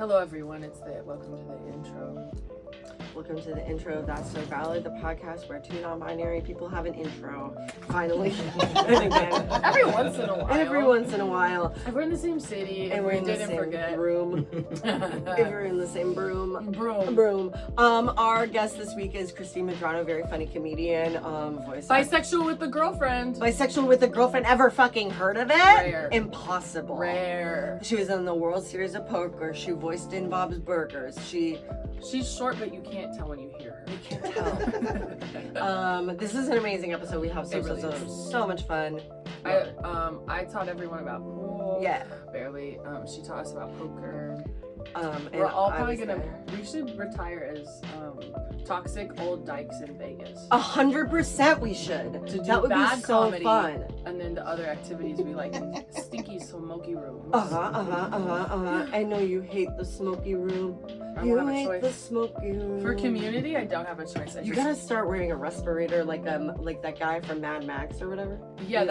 Hello everyone, welcome to the intro. Welcome to the intro of That's So Valid, the podcast where two non-binary people have an intro. Finally. And again. Every once in a while. Every once in a while. If we're in the same city, and we're in the same room. If we're in the same broom. Our guest this week is Medrano, very funny comedian, voice. Bisexual with a girlfriend. Bisexual with a girlfriend. Ever fucking heard of it? Rare. Impossible. Rare. She was in the World Series of Poker. She voiced in Bob's Burgers. She's short, but you can't tell when you hear her. You can't tell. This is an amazing episode. We have so much fun. I taught everyone about pool. Yeah. Barely. She taught us about poker. We're all probably we should retire as toxic old dykes in Vegas. 100% we should. That would be so comedy, fun. And then the other activities would be like stinky smoky rooms. I know you hate the smoky room. You hate the smoky room. For community, I don't have a choice. You gotta start wearing a respirator like that guy from Mad Max or whatever. Yeah,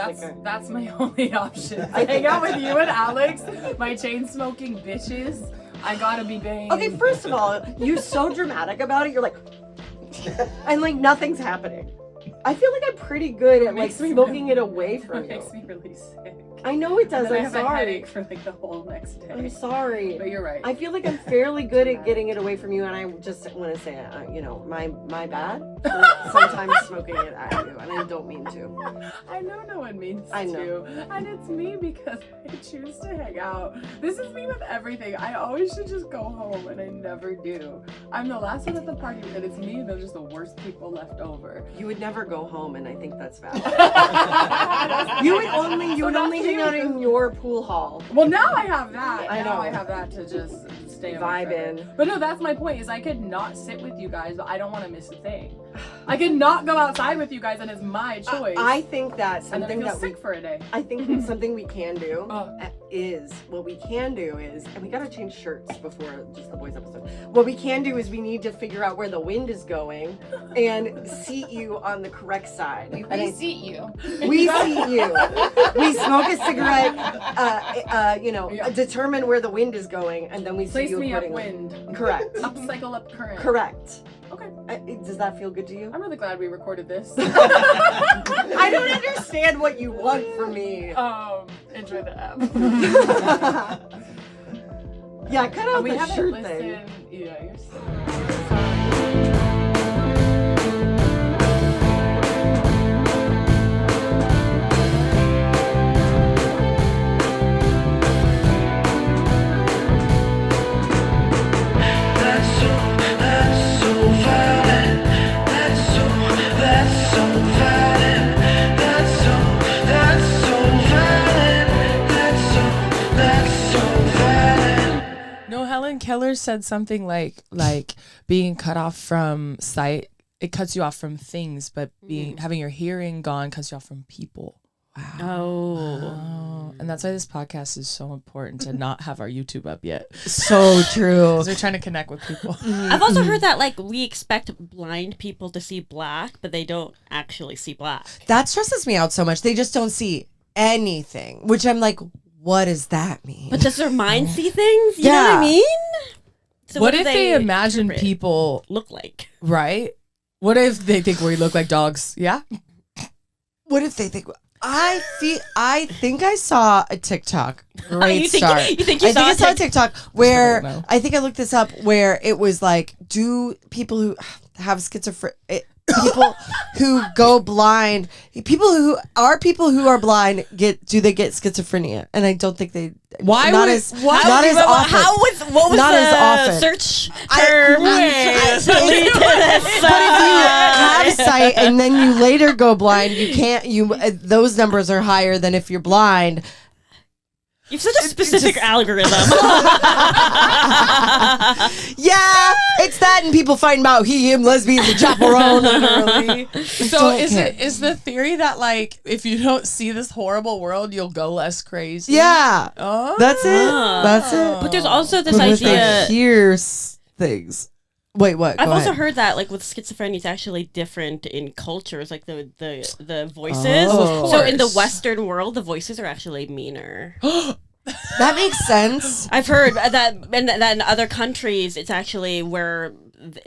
that's my only option. I hang out with you and Alex, my chain smoking bitches. I gotta be banged. Okay, first of all, you're so dramatic about it. You're like, and like nothing's happening. I feel like I'm pretty good at like smoking it away from you. It makes me really sick. I know it does. And then I'm I have sorry. a headache for like the whole next day. I'm sorry. But you're right. I feel like I'm fairly good at getting it away from you, and I just want to say, my bad for sometimes smoking it at you, and I don't mean to. I know no one means to. And it's me because I choose to hang out. This is me with everything. I always should just go home, and I never do. I'm the last one at the party, and it's me, and they're just the worst people left over. You would never go home, and I think that's valid. You would only hang out in your pool hall. Well, now I have that. I know. Now I have that to just stay vibe in. But no, that's my point. Is I could not sit with you guys, but I don't want to miss a thing. I could not go outside with you guys, and it's my choice. I think that's something and then I feel sick for a day. I think something we can do is and we gotta change shirts before just the boys episode. What we can do is we need to figure out where the wind is going and seat you on the correct side. We seat you. We seat you. We smoke a cigarette, determine where the wind is going, and then we seat you accordingly. Place me upwind. Correct. Upcycle up current. Correct. Okay. Does that feel good to you? I'm really glad we recorded this. I don't understand what you want from me. Enjoy the app. Yeah, cut out we the haven't shirt listened. thing. Yeah, you're so... Helen Keller said something like being cut off from sight, it cuts you off from things, but having your hearing gone cuts you off from people. Wow. Oh. And that's why this podcast is so important to not have our YouTube up yet. So true. Because we're trying to connect with people. I've also heard that we expect blind people to see black, but they don't actually see black. That stresses me out so much. They just don't see anything, which I'm like, what does that mean? But does their mind see things? You know what I mean? So what if they imagine people look like? Right? What if they think we look like dogs? Yeah? What if they think... I think I saw a TikTok. Great start. You think you saw I saw a TikTok where... I think I looked this up where it was like, do people who have schizophrenia... People who go blind, people who are blind do they get schizophrenia? And I don't think they. Why not would as often. What was not the as often. search term? But if you have sight and then you later go blind, you can't. Those numbers are higher than if you're blind. You have such a specific algorithm. Yeah, it's that and people fighting about he, him, lesbians, and chaperone. So is the theory that if you don't see this horrible world, you'll go less crazy? Yeah. Oh. That's it. But there's also this But idea. they hear things. Wait, what? I've also heard that with schizophrenia, it's actually different in cultures, like the voices. Oh. So in the Western world, the voices are actually meaner. That makes sense. I've heard that in other countries, it's actually where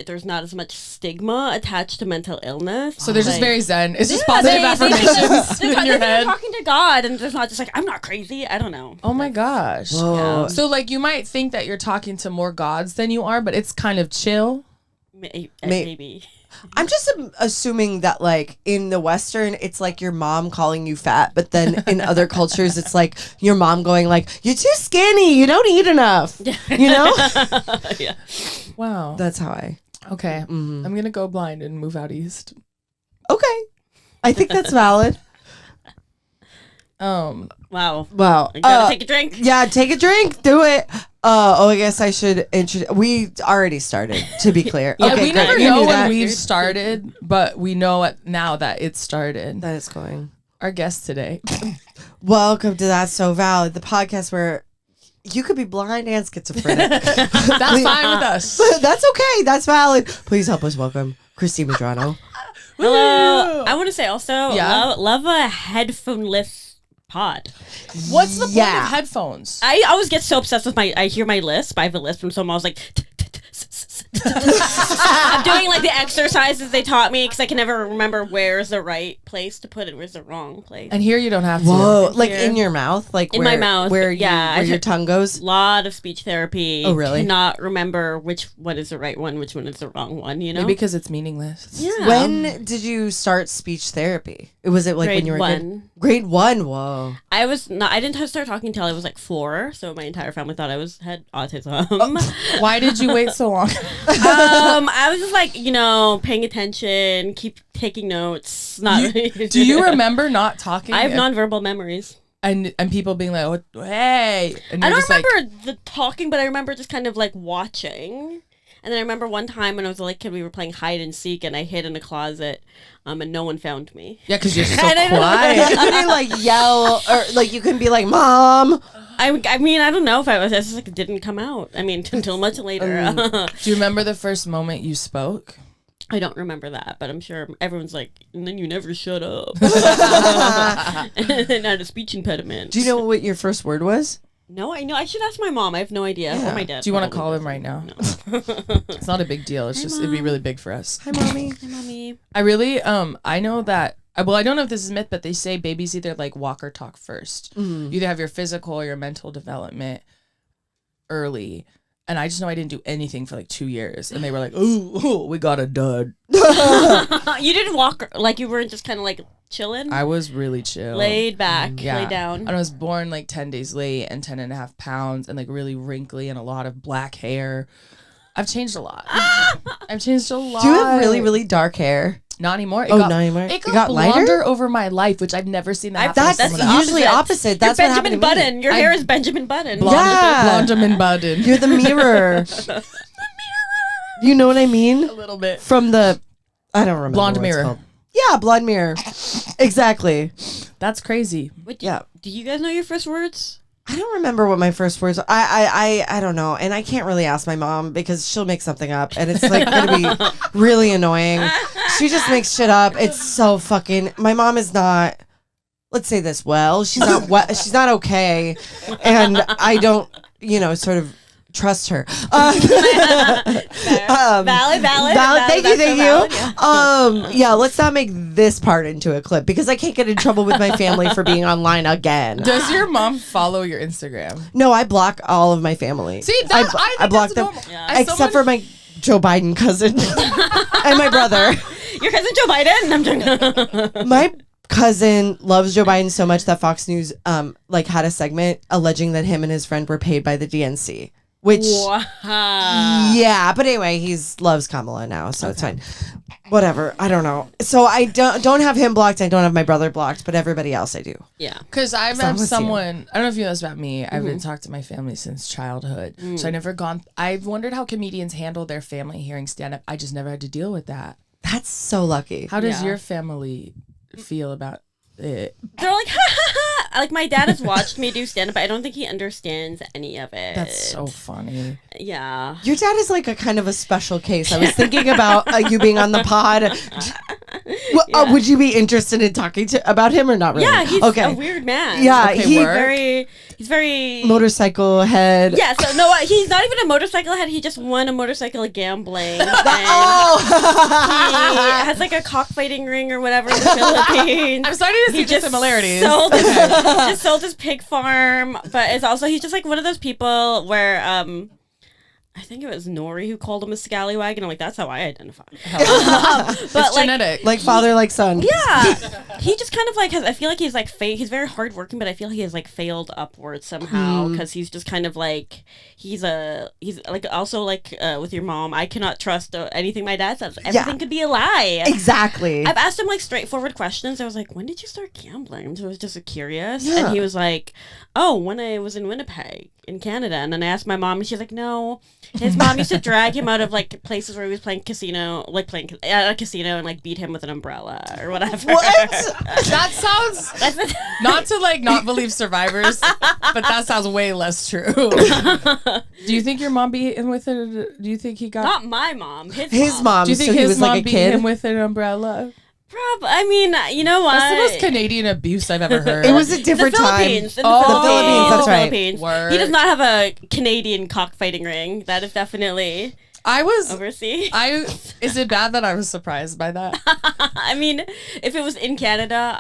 there's not as much stigma attached to mental illness. So they're just very zen. It's just Yeah, positive affirmations in your head. They're talking to God, and there's not just like, I'm not crazy. I don't know. Oh my gosh. Whoa. So like you might think that you're talking to more gods than you are, but it's kind of chill. Maybe. I'm just assuming that like in the Western, it's like your mom calling you fat, but then in other cultures, it's like your mom going like, "You're too skinny. You don't eat enough." You know? Yeah. Wow. That's how I. Okay. I'm gonna go blind and move out east. Okay, I think that's valid. Wow. Wow. I gotta take a drink. Yeah, take a drink. Do it. I guess I should introduce. We already started, to be clear. Yeah, Okay, we great. never You know knew when that. we've started, but we know it now that it started. That is going. Our guest today. Welcome to That's So Valid, the podcast where you could be blind and schizophrenic. That's fine with us. That's okay. That's valid. Please help us welcome Christine Medrano. Hello. I want to say also, Yeah? love a headphone-less pod. What's the point Yeah. of headphones? I always get so obsessed with I hear my lisp. I have a lisp from someone. I was like, I'm doing like the exercises they taught me because I can never remember where's the right place to put it, where's the wrong place. And here you don't have to. Whoa, like Here. in your mouth, like In my mouth, where yeah, where I your took- tongue goes. Lot of speech therapy. Oh, really? Cannot remember which one is the right one, which one is the wrong one. You know? Maybe because it's meaningless. Yeah. When did you start speech therapy? Was it like when Grade you were a kid? 1. Grade 1. Whoa. I didn't start talking until I was like 4, so my entire family thought I had autism. Why did you wait so long? I was just like, paying attention, keep taking notes. Do you remember not talking? I have nonverbal memories. and people being like, "What? Hey!" And I you're don't just like, remember the talking, but I remember just kind of like watching. And then I remember one time when I was a kid, we were playing hide and seek, and I hid in a closet, and no one found me. "Yeah, because you're so I don't know. quiet." You couldn't like yell or like you couldn't be like, "Mom." I mean, I don't know if I just like it didn't come out. I mean, until much later. Do you remember the first moment you spoke? I don't remember that, but I'm sure everyone's like, and then you never shut up. And not a speech impediment. Do you know what your first word was? No, I know. I should ask my mom. I have no idea. Yeah. Or my dad. Do you want to probably call him right now? No. It's not a big deal. It's just it'd be really big for us. Hi, mommy. Hi, mommy. I really I know that. Well, I don't know if this is a myth, but they say babies either like walk or talk first. You either have your physical or your mental development early. And I just know I didn't do anything for like 2 years. And they were like, ooh, we got a dud. You didn't walk like you weren't just kind of like chilling. I was really chill. Laid back, Yeah. lay down. And I was born like 10 days late and 10 and a half pounds and like really wrinkly and a lot of black hair. I've changed a lot. I've changed a lot. Do you have really, really dark hair? Not anymore. Not anymore. It It got got lighter? blonder over my life, which I've never seen that happen. That's to someone else. usually opposite. That's You're what happened Benjamin to me. Button. Your hair is Benjamin Button. Yeah. Blondeman Button. You're the mirror. You know what I mean? A little bit. From the, I don't remember. Blonde what it's mirror. called. Yeah, blonde mirror. Exactly. That's crazy. Yeah. Do you guys know your first words? I don't remember what my first words. I don't know, and I can't really ask my mom because she'll make something up, and it's like gonna be really annoying. She just makes shit up. It's so fucking. My mom is not. Let's say this. Well, she's not. She's not okay, and I don't. Sort of trust her. Valid. Thank you. Valid, yeah. Yeah. Let's not make this part into a clip because I can't get in trouble with my family for being online again. Does your mom follow your Instagram? No, I block all of my family. See, I think block that's them, normal. Yeah. As except someone- for my Joe Biden cousin and my brother. Your cousin Joe Biden? I'm joking. My cousin loves Joe Biden so much that Fox News had a segment alleging that him and his friend were paid by the DNC. Which, Wow. yeah, but anyway, he loves Kamala now, so it's fine. Whatever, I don't know. So I don't have him blocked. I don't have my brother blocked, but everybody else I do. Yeah. Because I've Some had with you. someone, I don't know if you know this about me, I haven't talked to my family since childhood. So I've wondered how comedians handle their family hearing stand up. I just never had to deal with that. That's so lucky. How does Yeah. your family feel about it? They're like, ha ha ha. Like, my dad has watched me do stand up, but I don't think he understands any of it. That's so funny. Yeah. Your dad is like a kind of a special case. I was thinking about you being on the pod. Yeah. Would you be interested in talking about him or not really? Yeah, he's okay. a weird man. Yeah, Okay, he's very motorcycle head. Yeah, so no, he's not even a motorcycle head. He just won a motorcycle gambling. And Oh, he has like a cockfighting ring or whatever in the Philippines. I'm starting to see the similarities. Just sold his pig farm, but it's also he's just like one of those people where I think it was Nori who called him a scallywag, and I'm like, that's how I identify. But It's like, genetic. like father, like son. yeah, he just kind of like has. I feel like he's like he's very hardworking, but I feel like he has like failed upwards somehow because he's just kind of like he's like also like with your mom. I cannot trust anything my dad says. Everything could be a lie. Exactly. I've asked him like straightforward questions. I was like, when did you start gambling? So I was just curious, Yeah. and he was like, oh, when I was in Winnipeg in Canada. And then I asked my mom, and she's like, no. His mom used to drag him out of like places where he was playing casino, like playing at a casino, and like beat him with an umbrella or whatever. What? That sounds not to like not believe survivors, but that sounds way less true. Do you think your mom beat him with it? Do you think he got? Not my mom. His mom. Do you think so he his was mom like a beat kid? him with an umbrella? I mean, you know what? That's the most Canadian abuse I've ever heard. It was a different the time. Philippines. In Oh, the the Philippines, that's right. Philippines. Word. He does not have a Canadian cockfighting ring. That is definitely I was. overseas. Is it bad that I was surprised by that? I mean, if it was in Canada,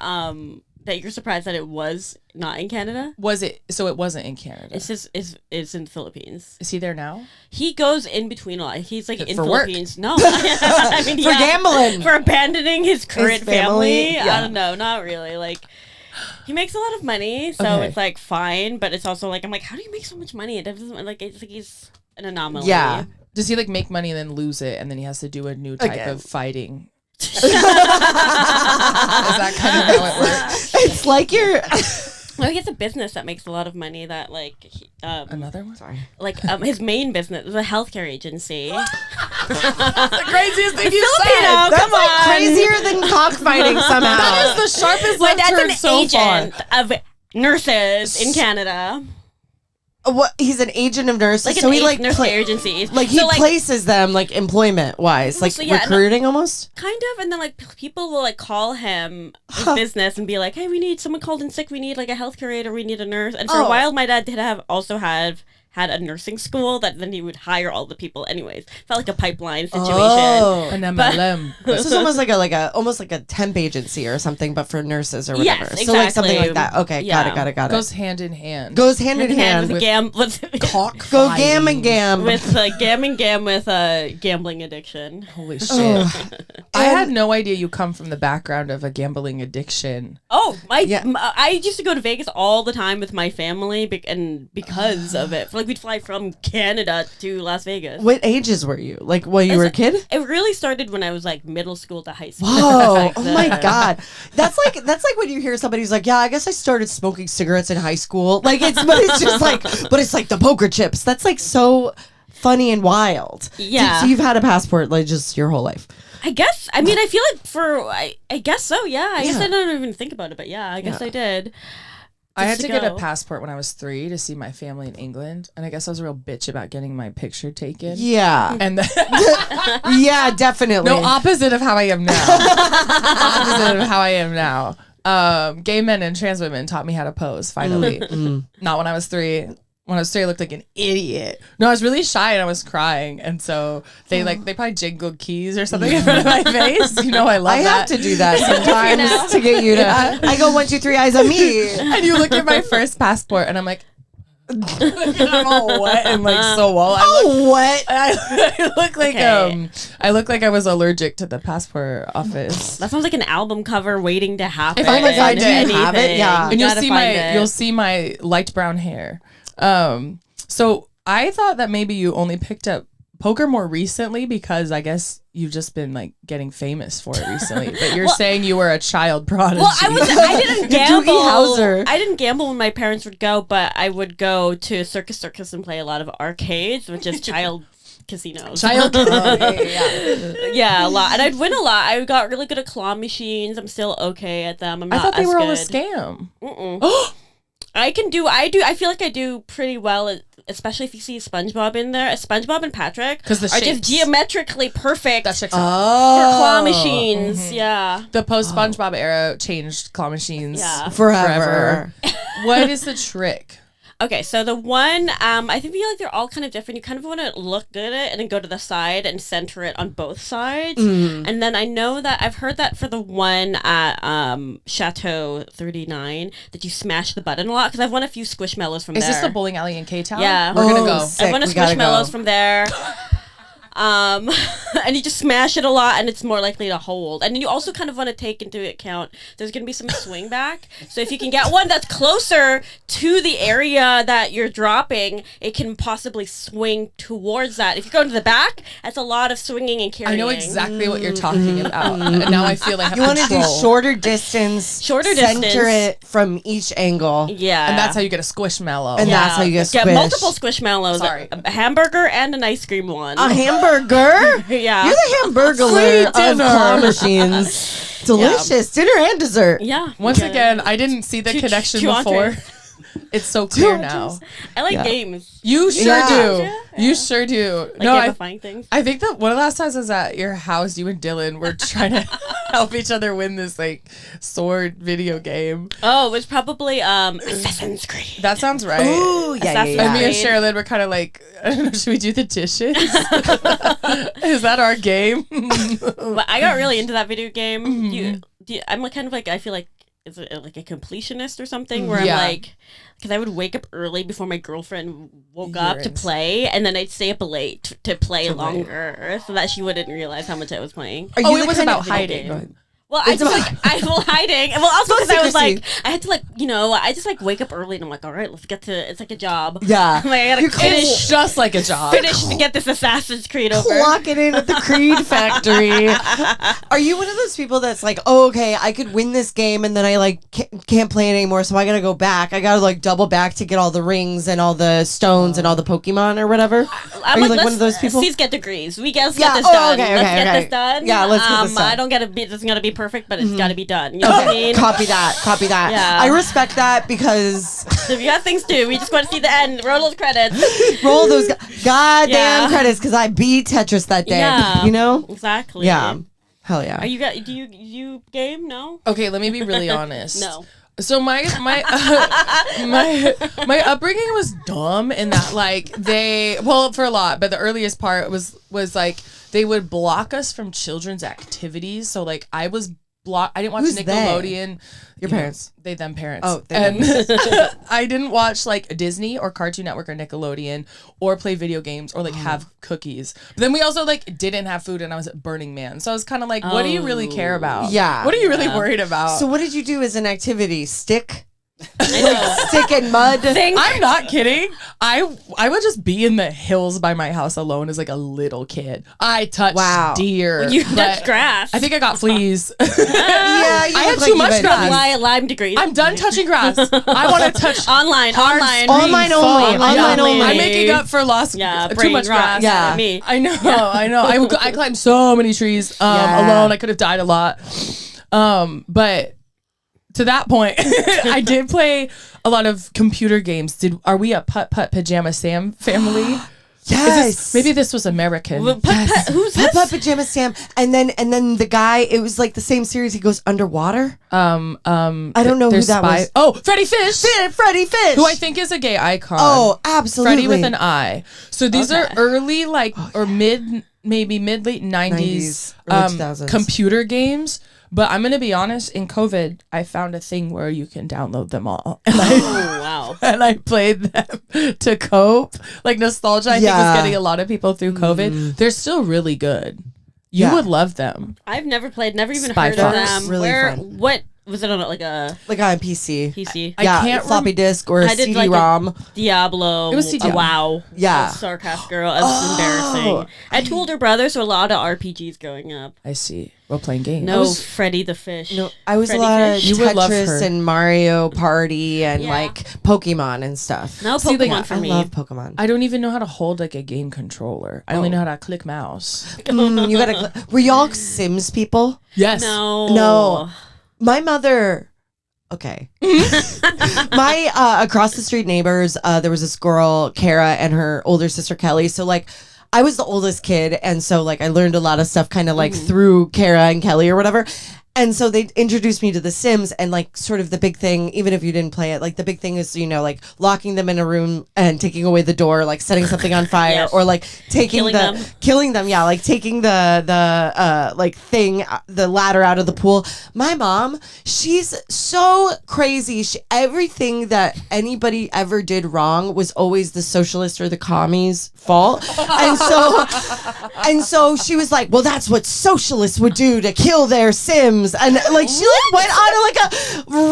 that you're surprised that it was not in Canada. Was it? So it wasn't in Canada. It's just it's in the Philippines. Is he there now? He goes in between a lot. He's like in For work? Philippines. No, I mean For gambling. for abandoning his current family? family. Yeah. I don't know, not really. Like he makes a lot of money, so Okay. it's like fine. But it's also like I'm like, how do you make so much money? It doesn't like it's like he's an anomaly. Yeah. Does he like make money and then lose it, and then he has to do a new type Again. of fighting? Is that kind of how it works? It's like you're. Well, he has a business that makes a lot of money. That like Another one? Sorry. like his main business is a healthcare agency. The craziest thing you Filipino, said. That's come like on. crazier than cockfighting somehow. That is the sharpest My left dad's turn an so far. agent of nurses in Canada. What? He's an agent of nurses, Like so an he like nurse pla- agencies. like he So, places them like employment wise, like So, yeah, no- recruiting almost. kind of, and then like people will like call him his business and be like, hey, we need someone called in sick, we need like a healthcare aide, or we need a nurse. And for a Oh. while my dad did had a nursing school that then he would hire all the people anyways. Felt like a pipeline situation. Oh. An MLM. So it's almost like a temp agency or something, but for nurses or Yes, whatever. So like something exactly. like that. Okay, Yeah. got it. Goes hand in hand. Goes hand in hand. with Cock Go fighting. gam and gam. with gam with gambling addiction. Holy shit. I had no idea you come from the background of a gambling addiction. Oh, Yeah. I used to go to Vegas all the time with my family and because of it. Like we'd fly from Canada to Las Vegas. What ages were you? Like when you were a kid? It really started when I was like middle school to high school. Whoa! Like Oh my the- god, that's like when you hear somebody who's like, yeah, I guess I started smoking cigarettes in high school. Like it's just like, but it's like the poker chips. That's like so funny and wild. Yeah. So you've had a passport like just your whole life. I guess. I mean, I feel like I guess so. Yeah. I guess Yeah. I don't even think about it, but yeah, I guess I did. I had Just to to get a go. passport when I was 3 to see my family in England, and I guess I was a real bitch about getting my picture taken. Yeah. And then, Yeah, definitely. no, opposite of how I am now. Opposite of how I am now. Gay men and trans women taught me how to pose. Finally, not when I was 3. When I was 3, I looked like an idiot. No, I was really shy and I was crying, and so they probably jingled keys or something in front of my face. You know, I love I that. have to do that sometimes to get you to. I go 1, 2, 3, eyes on me. And you look at my first passport, and I'm like, I'm all wet and like so well. Oh, what? I look like Okay. I look like I was allergic to the passport office. That sounds like an album cover waiting to happen. If I- if I did have it, yeah. And you'll gotta see find it. you'll see my light brown hair. So I thought that maybe you only picked up poker more recently because I guess you've just been like getting famous for it recently. But you're saying you were a child prodigy. Well, I didn't gamble. Hauser. I didn't gamble when my parents would go, but I would go to Circus and play a lot of arcades, which is child casinos. child. Yeah, a lot. And I'd win a lot. I got really good at claw machines. I'm still okay at them. I'm I not thought they as were all a good. scam. Mm-mm. I feel like I do pretty well, especially if you see SpongeBob in there. SpongeBob and Patrick are just geometrically perfect That checks for out. claw machines. Yeah. The post SpongeBob era changed claw machines Forever. What is the trick? Okay, so the one, I feel like they're all kind of different. You kind of want to look good at it and then go to the side and center it on both sides. And then I know that I've heard that for the one at Chateau 39 that you smash the button a lot, because I've won a few Squishmallows from there. Is this the bowling alley in K-Town? Yeah. We're gonna go. Sick. I've won a We gotta Squishmallows go. from there. And you just smash it a lot and it's more likely to hold. And then you also kind of want to take into account there's going to be some swing back. So if you can get one that's closer to the area that you're dropping, it can possibly swing towards that. If you go to the back, that's a lot of swinging and carrying. I know exactly what you're talking about. And now I feel like I You have want to do control. shorter distance. Shorter Center distance. it from each angle. Yeah. And that's how you get a squishmallow. And that's how you get Get squished. multiple Squishmallows. Sorry. A hamburger and an ice cream one. A hamburger? Yeah. You're the hamburger of dinner. claw machines. Delicious. Dinner and dessert. Yeah. Once Yeah. again, I didn't see the Two- connection two before. entrees. It's so clear now. I like Yeah. games. You sure Yeah. do. Yeah. You sure do. Like No, gamifying things. I think that one of the last times I was at your house, you and Dylan were trying to help each other win this like sword video game. Oh, it was probably Assassin's Creed. That sounds right. Ooh, yeah, Assassin's yeah, And me yeah. and Sherilyn were kind of like, I don't know, should we do the dishes? Is that our game? But I got really into that video game. Mm-hmm. I'm like, kind of like, I feel like is it like a completionist or something, where Yeah. I'm like, because I would wake up early before my girlfriend woke up to Urines. play, and then I'd stay up late to play longer, so that she wouldn't realize how much I was playing. Are Oh, you it the was kind about of- hiding. Go ahead. Well, I It's just about- like I was hiding. Well, also because I was secrecy. like, I had to like, I just like wake up early and I'm like, all right, let's get to. It's like a job. Yeah. I'm like, I gotta You're finish It's just like a job. to get this Assassin's Creed over. Clocking in at the Creed factory. Are you one of those people that's like, oh, okay, I could win this game and then I like can't play it anymore, so I gotta go back. I gotta like double back to get all the rings and all the stones and all the Pokemon or whatever? I'm Are you like let's- one of those people? Let's get degrees. Let's Yeah, get this oh, done. okay, Let's okay, get okay. this done. Yeah, let's get this done. I don't get to be. It's gonna be perfect, but it's gotta be done. You know what I mean? Copy that. Copy that. Yeah. I respect that because If you got things to do, we just want to see the end. Roll those credits. roll those goddamn Yeah. credits because I beat Tetris that day. Yeah. You know? Exactly. Yeah. Hell yeah. Are you got? Do you game? No. Okay, let me be really honest. No. So my upbringing was dumb in that like for a lot, but the earliest part was like they would block us from children's activities. So like I was blocked. I didn't watch Who's they? Nickelodeon. Your You know, parents. they them parents. Oh, they and I didn't watch like Disney or Cartoon Network or Nickelodeon or play video games or like have cookies. But then we also like didn't have food and I was at Burning Man. So I was kind of like, what do you really care about? Yeah. What are you really worried about? So what did you do as an activity? Stick? I know. Stick and mud? I'm not kidding. I would just be in the hills by my house alone as like a little kid. I touched Wow. deer. You but touched grass. I think I got fleas. Yeah, you I had look like too much you've been- grass. Lyme degree. I'm done touching grass. I want to touch Online. Hard Online screen only. phone. Online Yeah. only. I'm making up for lost Yeah, too brain much rot. grass. Yeah. Me. I know. I climbed so many trees Yeah. alone. I could have died a lot. But to that point, I did play a lot of computer games. Are we a Putt Putt Pajama Sam family? Yes. Maybe this was American. Who's Putt this? Putt Pajama Sam, and then the guy. It was like the same series. He goes underwater. I don't know who there's that was. Oh, Freddie Fish, Freddie Fish, who I think is a gay icon. Oh, absolutely. Freddie with an I. So these are early, like, or late 90s, 90s, early 2000s. computer games. But I'm going to be honest, in COVID, I found a thing where you can download them all. And Oh wow. and I played them to cope. Like nostalgia, I think, Yeah. was getting a lot of people through COVID. They're still really good. You Yeah. would love them. I've never played. Never even Spy heard Fox. of them. Really Where? fun. What was it on? Like a like on PC. PC? I Yeah, can't floppy disk or a I did, like, CD-ROM. Diablo. It was Diablo. Wow. Yeah. Sarcastic girl. It was embarrassing. I had two older brothers, so a lot of RPGs growing up. I see. Role playing games. No, Freddy the Fish. No, I was Freddy a lot Fish. of You would love her. Tetris and Mario Party and Yeah. like Pokemon and stuff. No See, Pokemon like, for I me. love Pokemon. I don't even know how to hold like a game controller. I only know how to click mouse. You gotta. Were y'all Sims people? Yes. No. No. My mother okay. My across the street neighbors, there was this girl, Kara, and her older sister, Kelly. So, like, I was the oldest kid. And so, like, I learned a lot of stuff kind of like through Kara and Kelly or whatever. And so they introduced me to The Sims, and like sort of the big thing, even if you didn't play it, like the big thing is, you know, like locking them in a room and taking away the door, like setting something on fire, Yes. or like taking killing them. Yeah, like taking the like thing, the ladder out of the pool. My mom, she's so crazy. Everything that anybody ever did wrong was always the socialist or the commies' fault. And so she was like, well, that's what socialists would do to kill their Sims. And like she like went on like a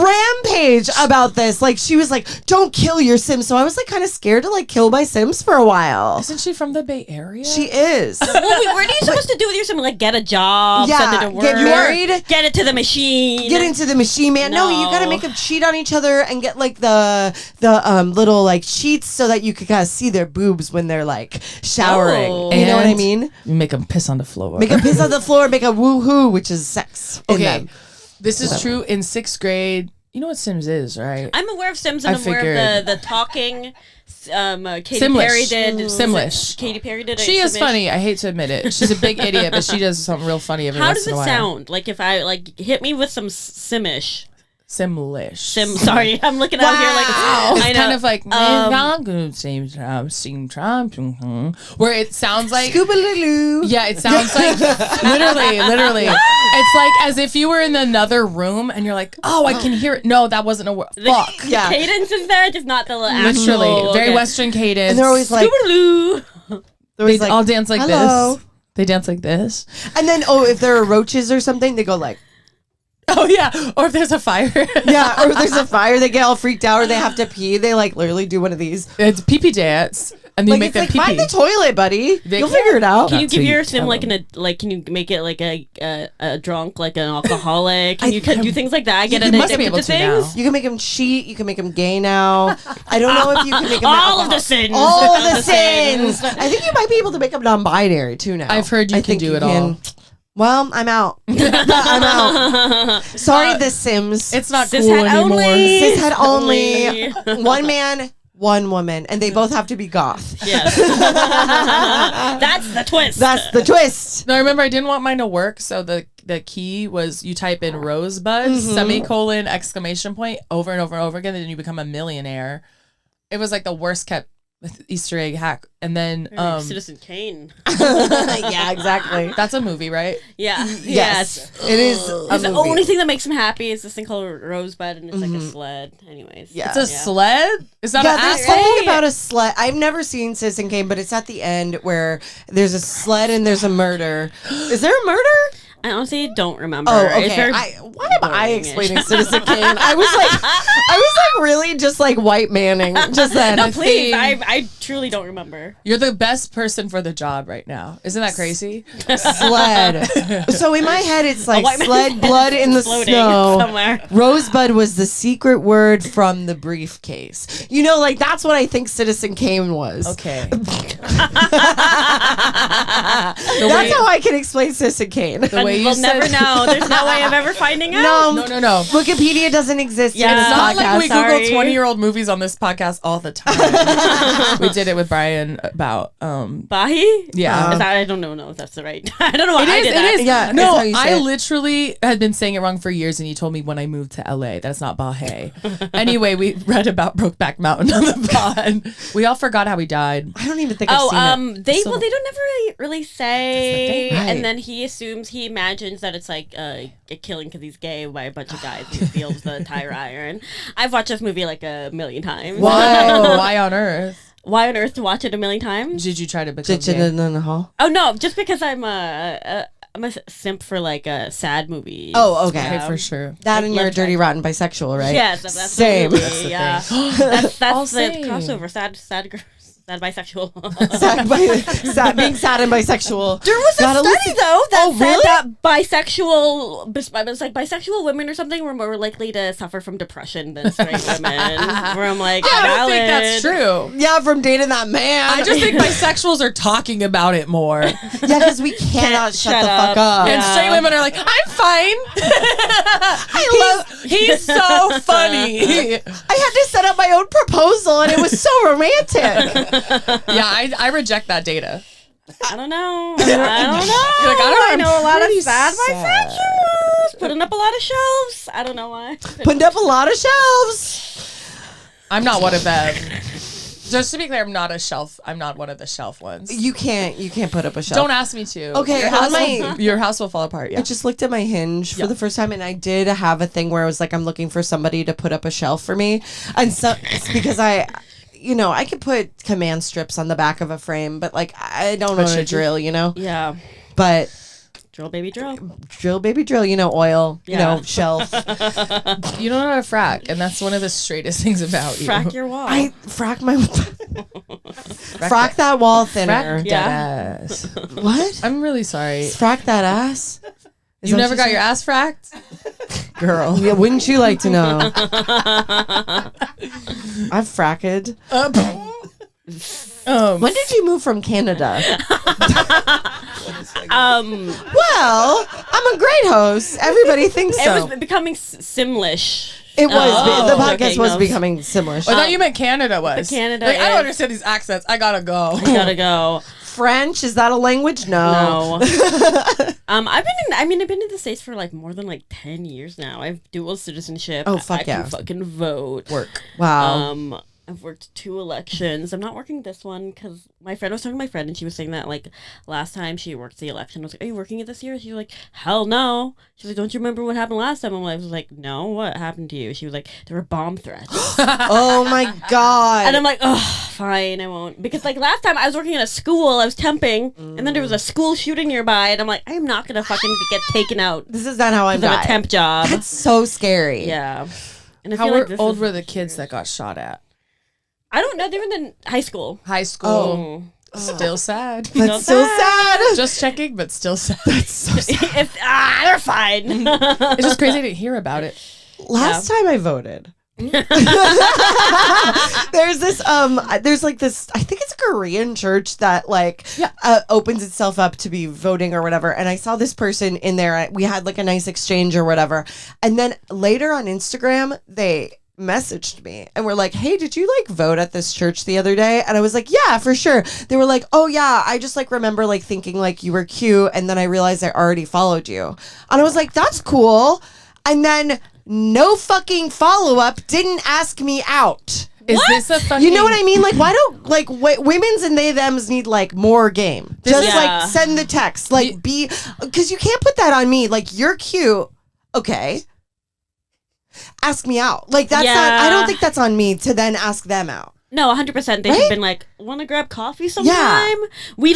rampage about this. Like she was like, don't kill your Sims. So I was like kind of scared to like kill my Sims for a while. Isn't she from the Bay Area? She is. Well, what are you supposed to do with your Like get a job, send it to work, get married, get it to the machine. Get into the machine, man. No, you gotta make them cheat on each other and get like the little like sheets so that you can kind of see their boobs when they're like showering. Oh. You know what I mean? You make them piss on the floor. Make them piss on the floor, make a woohoo, which is sex. Okay, this is true in 6th grade. You know what Sims is, right? I'm aware of Sims and I'm aware of the talking. Katy Simlish. Perry did. Simlish. Katy Perry did. She is funny. I hate to admit it. She's a big idiot, but she does something real funny every How once does in a it while. sound? Like if I like hit me with some Simish. Simlish. Sorry, I'm looking out here like It's I know. kind of like where it sounds like Scoobaloo. yeah, it sounds like literally. It's like as if you were in another room and you're like, oh, I can hear it. No, that wasn't a word. Fuck. The cadence is there, just not the actual. Literally, very Western cadence. And they're always like, Scoobaloo. they all dance like hello. this. They dance like this. And then if there are roaches or something, they go like, Oh yeah, or if there's a fire. yeah, or if there's a fire, they get all freaked out or they have to pee. They like literally do one of these. It's pee-pee dance, and they Like make it's them like, pee-pee. find the toilet, buddy. They You'll can't. figure it out. Can you Not give till you your sim tell like them. can you make it like a drunk, like an alcoholic? Can you do things like that? Get You it must be addicted able to to now. things? You can make them cheat. You can make them gay now. I don't know if you can make them All of the sins. All of the sins. I think you might be able to make them non-binary too now. I've heard you can do it all. Well, I'm out. I'm out. Sorry, The Sims. It's not Cis cool het anymore. only. Cis had only one man, one woman, and they both have to be goth. Yes. That's the twist. That's the twist. No, I remember I didn't want mine to work, so the key was you type in rosebud, semicolon, exclamation point, over and over and over again, and then you become a millionaire. It was like the worst kept Easter egg hack. And then Citizen Kane. Yeah, exactly. that's a movie, right? Yeah. Yes, it is. The only thing that makes him happy is this thing called Rosebud, and it's like a sled. Anyways. Yeah. It's a sled? Is that Yeah, an there's asshole? something about a sled. I've never seen Citizen Kane, but it's at the end where there's a sled and there's a murder. Is there a murder? I honestly don't remember. Oh, It's okay. very Why am I boring-ish. explaining Citizen Kane? I was like really just like white manning just then. No, please. thing- I truly don't remember. You're the best person for the job right now. Isn't that crazy? Sled. So in my head, it's like white man's sled, head blood is in the exploding snow. somewhere. Rosebud was the secret word from the briefcase. You know, like that's what I think Citizen Kane was. Okay. That's how I can explain Citizen Kane. The way you We'll said never know. There's no way of ever finding out. No. Wikipedia doesn't exist Yeah. in this It's not podcast. like we sorry. Google 20-year-old movies on this podcast all the time. We did it with Brian about Bahi? Yeah. Is that, I don't know if that's the right. I don't know why It I is. did It that. is. Yeah, No, that's how you say I it. literally had been saying it wrong for years, and you told me when I moved to LA. That's not Bahe. Anyway, we read about Brokeback Mountain on the pod. We all forgot how he died. I don't even think I've seen it. They don't never really say, thing. Right. and then he imagines that it's like a killing because he's gay by a bunch of guys who steals the tire iron. I've watched this movie like a million times. Whoa, why on earth Why on earth to watch it a million times? did you try to become Ditch it gay? in the hall. Oh no, just because I'm a simp for like sad movies. Oh, okay. Okay, for sure. That and you're a Love dirty, rotten bisexual, right? Yes, that's Same. The movie, yeah. That's All the same. crossover. Sad bisexual. Being sad and bisexual. There was a Gotta study listen- though that Oh, said really? that bisexual women or something were more likely to suffer from depression than straight women. Where I'm like, I don't valid. think that's true. Yeah, from dating that man. I just think bisexuals are talking about it more. yeah, because we cannot shut shut the up. fuck up. And Yeah. straight women are like, I'm fine. He's so funny. I had to set up my own proposal, and it was so romantic. Yeah, I reject that data. I don't know. I don't know. You're like, I know a lot of pretty sad sad. bisexuals putting up a lot of shelves. I don't know why. Putting up a lot of shelves. I'm not one of them. Just to be clear, I'm not a shelf. I'm not one of the shelf ones. You can't put up a shelf. Don't ask me to. Okay, your house will fall apart. Yeah. I just looked at my Hinge for the first time, and I did have a thing where I was like, I'm looking for somebody to put up a shelf for me, and so it's because I could put command strips on the back of a frame, but like I don't know how to drill, Yeah. But Drill, baby, drill. drill, baby, drill. Oil. Yeah. Shelf. You don't know how to frack, and that's one of the straightest things about you. Frack your wall. I frack my frack that wall thinner. Frack Yeah. dead ass. What? I'm really sorry. Frack that ass. You never got your ass fracked? girl? Yeah, wouldn't you like to know? I've fracked. When did you move from Canada? Well, I'm a great host. Everybody thinks so. It was becoming Simlish. It was. The podcast okay, was no. becoming similar. I thought you meant Canada was. Canada Like, I don't is- understand these accents. I gotta go. Gotta go. French, is that a language? No. I've been in the States for like more than like 10 years now. I have dual citizenship. Oh, fuck I yeah. can fucking vote. Work. Wow. I've worked 2 elections. I'm not working this one because my friend was talking to my friend and she was saying that like last time she worked the election, I was like, are you working it this year? She was like, hell no. She was like, don't you remember what happened last time? I was like, no, what happened to you? She was like, there were bomb threats. Oh my God. And I'm like, oh, fine, I won't. Because like last time I was working in a school, I was temping, and then there was a school shooting nearby, and I'm like, I'm not gonna fucking get taken out This is not how I'm because of a temp job. That's so scary. Yeah. And I How feel like this old is- were the kids that got shot at? I don't know. They were in high school. High school. Still sad. That's so sad. Just checking, but still sad. They're fine. It's just crazy to hear about it. Last time I voted. There's like this, I think it's a Korean church that like opens itself up to be voting or whatever, and I saw this person in there. We had like a nice exchange or whatever, and then later on Instagram they messaged me and were like, hey, did you like vote at this church the other day? And I was like, yeah, for sure. They were like, oh yeah, I just like remember like thinking like you were cute, and then I realized I already followed you, and I was like, that's cool. And then no fucking follow-up, didn't ask me out. Is this a fucking... You know what I mean? Like, why don't, like, women's and they, thems need, like, more game. Just, Yeah. like, send the text. Like, because you can't put that on me. Like, you're cute. Okay. Ask me out. Like, that's not, I don't think that's on me to then ask them out. No, 100%. They Right? have been like, want to grab coffee sometime? We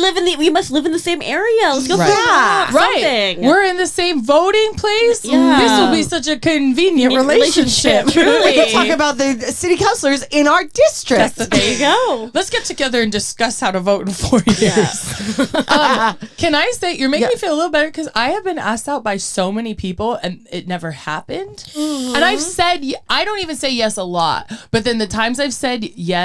must live in the same area. Let's go for a walk, Right. something. We're in the same voting place. Yeah. This will be such a convenient relationship. Truly. We can talk about the city councilors in our district. There you go. Let's get together and discuss how to vote in 4 years. Can I say, you're making me feel a little better because I have been asked out by so many people and it never happened. And I've said, I don't even say yes a lot, but then the times I've said yes,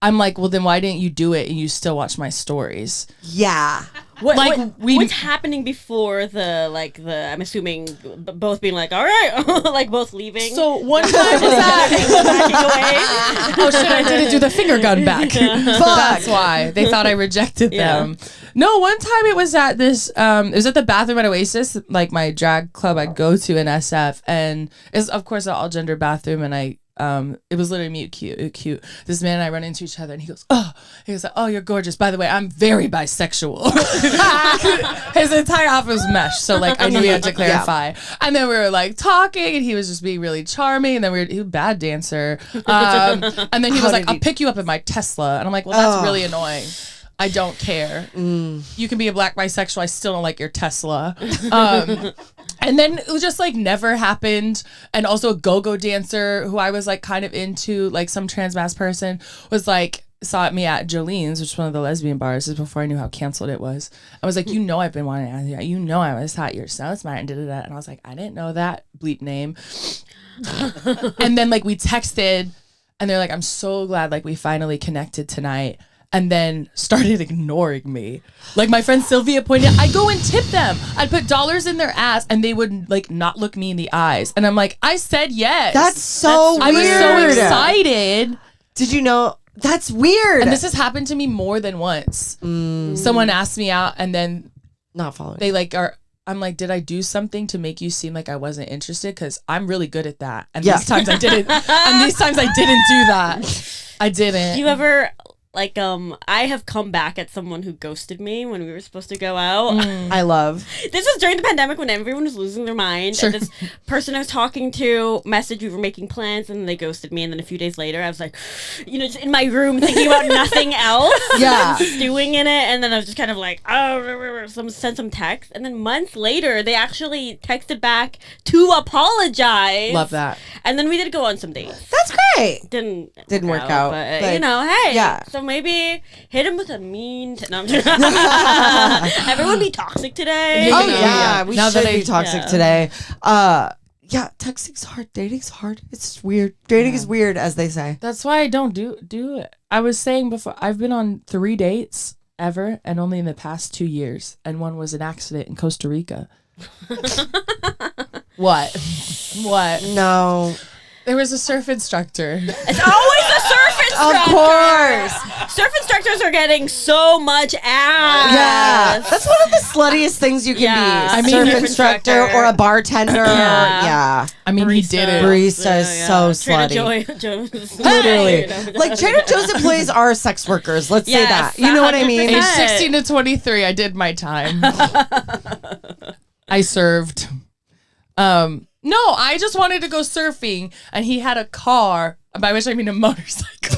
I'm like, well, then why didn't you do it? And you still watch my stories. Yeah. What's happening before I'm assuming both being like, all right, like both leaving. So one time was that. backing away. Oh shit, I didn't do the finger gun back. That's why they thought I rejected them. No, one time it was at this it was at the bathroom at Oasis, like my drag club I'd go to in SF, and it's of course an all gender bathroom, and it was literally cute. This man and I run into each other and he goes, oh, you're gorgeous. By the way, I'm very bisexual. His entire office was mesh. So like I knew he had to clarify. Yeah. And then we were like talking and he was just being really charming. And then he was a bad dancer. And then he was like, I'll pick you up in my Tesla. And I'm like, well, that's really annoying. I don't care. You can be a black bisexual. I still don't like your Tesla. And then it was just like never happened. And also a go-go dancer who I was like kind of into, like some trans mass person was like, saw me at Jolene's, which is one of the lesbian bars. This is before I knew how canceled it was. I was like, you know, I've been wanting to ask you. You know, I was hot. You're so smart and da-da-da. And I was like, I didn't know that bleep name. And then like we texted and they're like, I'm so glad like we finally connected tonight. and then started ignoring me. Like my friend Sylvia pointed out, I'd go and tip them. I'd put dollars in their ass and they would like not look me in the eyes. And I'm like, I said yes. That's so weird. I was so excited. Did you know? That's weird. And this has happened to me more than once. Someone asked me out and then not following. they like are, I'm like, did I do something to make you seem like I wasn't interested? Because I'm really good at that. And these times I didn't. And these times I didn't do that. I didn't. Do you ever like I have come back at someone who ghosted me when we were supposed to go out. I love. This was during the pandemic when everyone was losing their mind. Sure. And this person I was talking to messaged, we were making plans, and then they ghosted me. And then a few days later, I was like, just in my room thinking about nothing else. Yeah. Stewing in it. And then I was just kind of like, sent some text. And then months later, they actually texted back to apologize. Love that. And then we did go on some dates. That's great. Didn't work out, but, but hey. yeah. So maybe hit him with a mean. No, I'm just everyone be toxic today. Oh know, yeah, we now should that be toxic today. Yeah, texting's hard. Dating's hard. It's weird. Dating is weird, as they say. That's why I don't do it. I was saying before, I've been on 3 dates ever, and only in the past 2 years, and one was an accident in Costa Rica. What? No. There was a surf instructor. It's always a surf instructor. Of course. Surf instructors are getting so much ass. Yeah. That's one of the sluttiest things you can Yeah. be. I mean, Surf surf instructor instructor. or a bartender. Yeah. I mean, he did it. Barista is so Trader slutty. Joe's. Literally. Like Trader Joe's employees are sex workers. Let's say Yes, that. You know what I mean? 100%. Age 16 to 23, I did my time. I served. No, I just wanted to go surfing, and he had a car, by which I mean a motorcycle,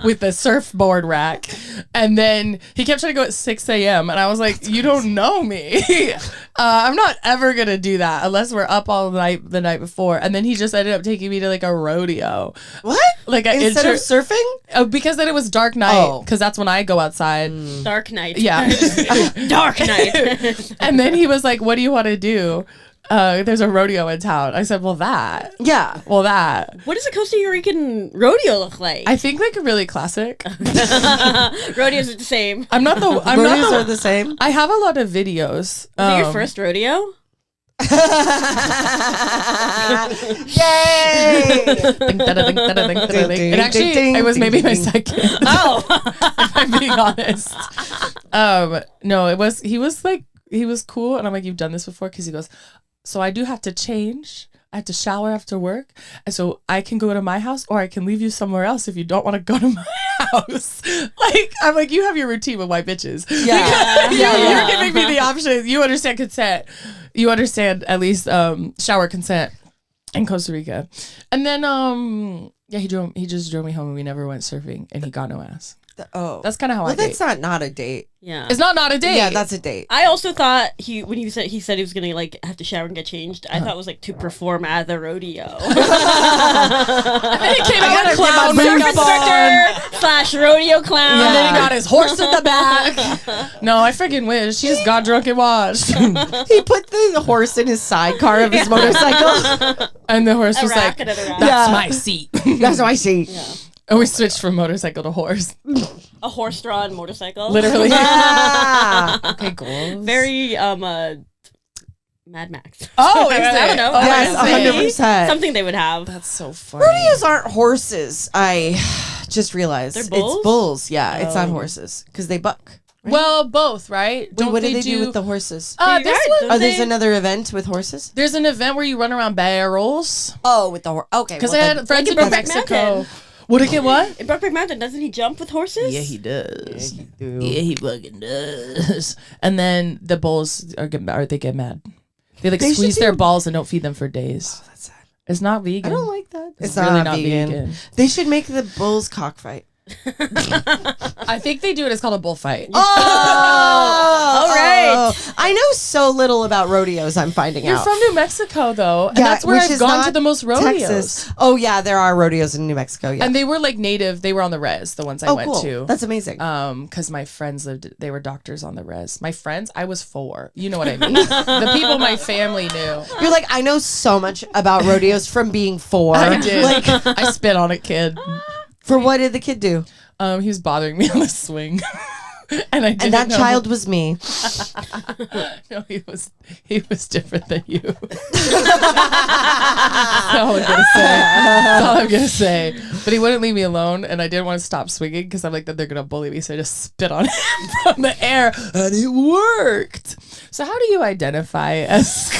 with a surfboard rack. And then he kept trying to go at 6 a.m., and I was like, you don't know me. I'm not ever going to do that unless we're up all night the night before. And then he just ended up taking me to like a rodeo. What? Like Instead of surfing? because then it was dark night, because that's when I go outside. Dark night. Yeah. Dark night. And then he was like, what do you want to do? There's a rodeo in town. I said, well, that. Yeah. Well, that. What does a Costa Rican rodeo look like? I think like a really classic. Rodeos are the same. Rodeos are the same. I have a lot of videos. Was it your first rodeo? Yay! It actually, it was maybe my second. Oh. If I'm being honest. No, he was cool. And I'm like, you've done this before? Because he goes, so I do have to change. I have to shower after work. And so I can go to my house, or I can leave you somewhere else if you don't want to go to my house. Like, I'm like, you have your routine with white bitches. Yeah. You're giving me the option. You understand consent. You understand at least shower consent in Costa Rica. And then he just drove me home, and we never went surfing, and he got no ass. Oh. That's kind of how I date. That's not a date. Yeah. It's not a date. Yeah, that's a date. I also thought when he said he was gonna like have to shower and get changed. I thought it was like to perform at the rodeo. And then he came out with clown Surf makeup on. instructor / rodeo clown. And then he got his horse in the back. No, I freaking wish. He just got drunk and watched. He put the horse in his sidecar of his motorcycle. And the horse A was rack like, and a rack. that's my seat. That's what I see. And we switched from motorcycle to horse. A horse-drawn motorcycle. Literally. Yeah. Okay, goals. Very Mad Max. Oh, is I don't it? know. Oh, Yes, 100%. Something they would have. That's so funny. Rodeos aren't horses. I just realized. They're bulls? It's bulls. Yeah, it's not horses because they buck. Right? Well, both, right? Wait, what do they do with the horses? You're This right, one, don't Oh, there's they- another event with horses? there's an event where you run around barrels. Oh, with the horse. Okay. Because well, I then- had friends Like in in New Brokeback Mexico. Mountain. Would it get what? In Brokeback Mountain, doesn't he jump with horses? Yeah, he does. Yeah, you do. Yeah, he fucking does. And then the bulls they get mad. They like They should squeeze do- their balls and don't feed them for days. That's sad. It's not vegan. I don't like that. It's really not vegan. They should make the bulls cockfight. I think they do it. It's called a bullfight. Oh, all right. I know so little about rodeos. I'm finding You're out. from New Mexico, though, and Yeah, that's where which I've is gone not to the most rodeos. Texas. Oh yeah, there are rodeos in New Mexico. Yeah. And they were like native. They were on the res. The ones I went cool. to. That's amazing. Because my friends they were doctors on the res. My friends, I was 4. You know what I mean? The people my family knew. You're like, I know so much about rodeos from being 4. I did. Like, I spit on a kid. for what did the kid do? He was bothering me on the swing. And that child was me. No, he was different than you. That's all I'm gonna say. But he wouldn't leave me alone, and I didn't want to stop swinging because I'm like, that they're gonna bully me. So I just spit on him from the air, and it worked. So how do you identify as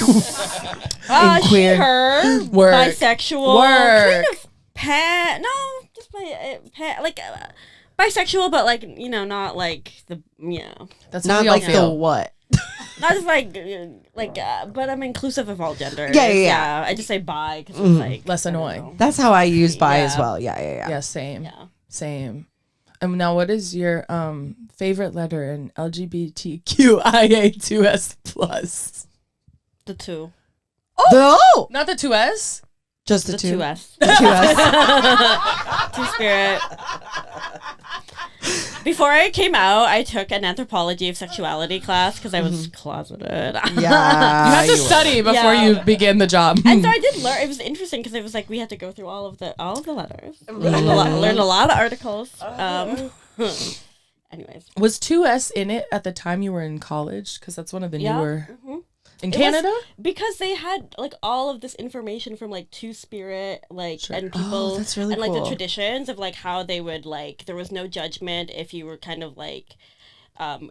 queer? Her, Work. bisexual, Work. kind of just bisexual, but like, you know, not like the, you know, That's Not how we all like the feel. what? not just but I'm inclusive of all genders. Yeah. I just say bi because it's like Less I don't annoying. know. That's how I use bi Yeah. as well. Yeah. Yeah, same. Yeah. Same. Now, what is your favorite letter in LGBTQIA2S+? The two. Oh, Not the 2S? just the The two. 2S. The 2S. Two-spirit. Before I came out, I took an anthropology of sexuality class because I was closeted. Yeah. You have to were. study before Yeah. you begin the job. And so I did learn. It was interesting because it was like we had to go through all of the letters. Learn a lot of articles. Anyways, Was 2S in it at the time you were in college? Because that's one of the newer. Mhm. In It Canada? because they had like all of this information from like Two-Spirit, like Sure. and people, Oh, that's really and like the cool. traditions of like how they would like. There was no judgment if you were kind of like.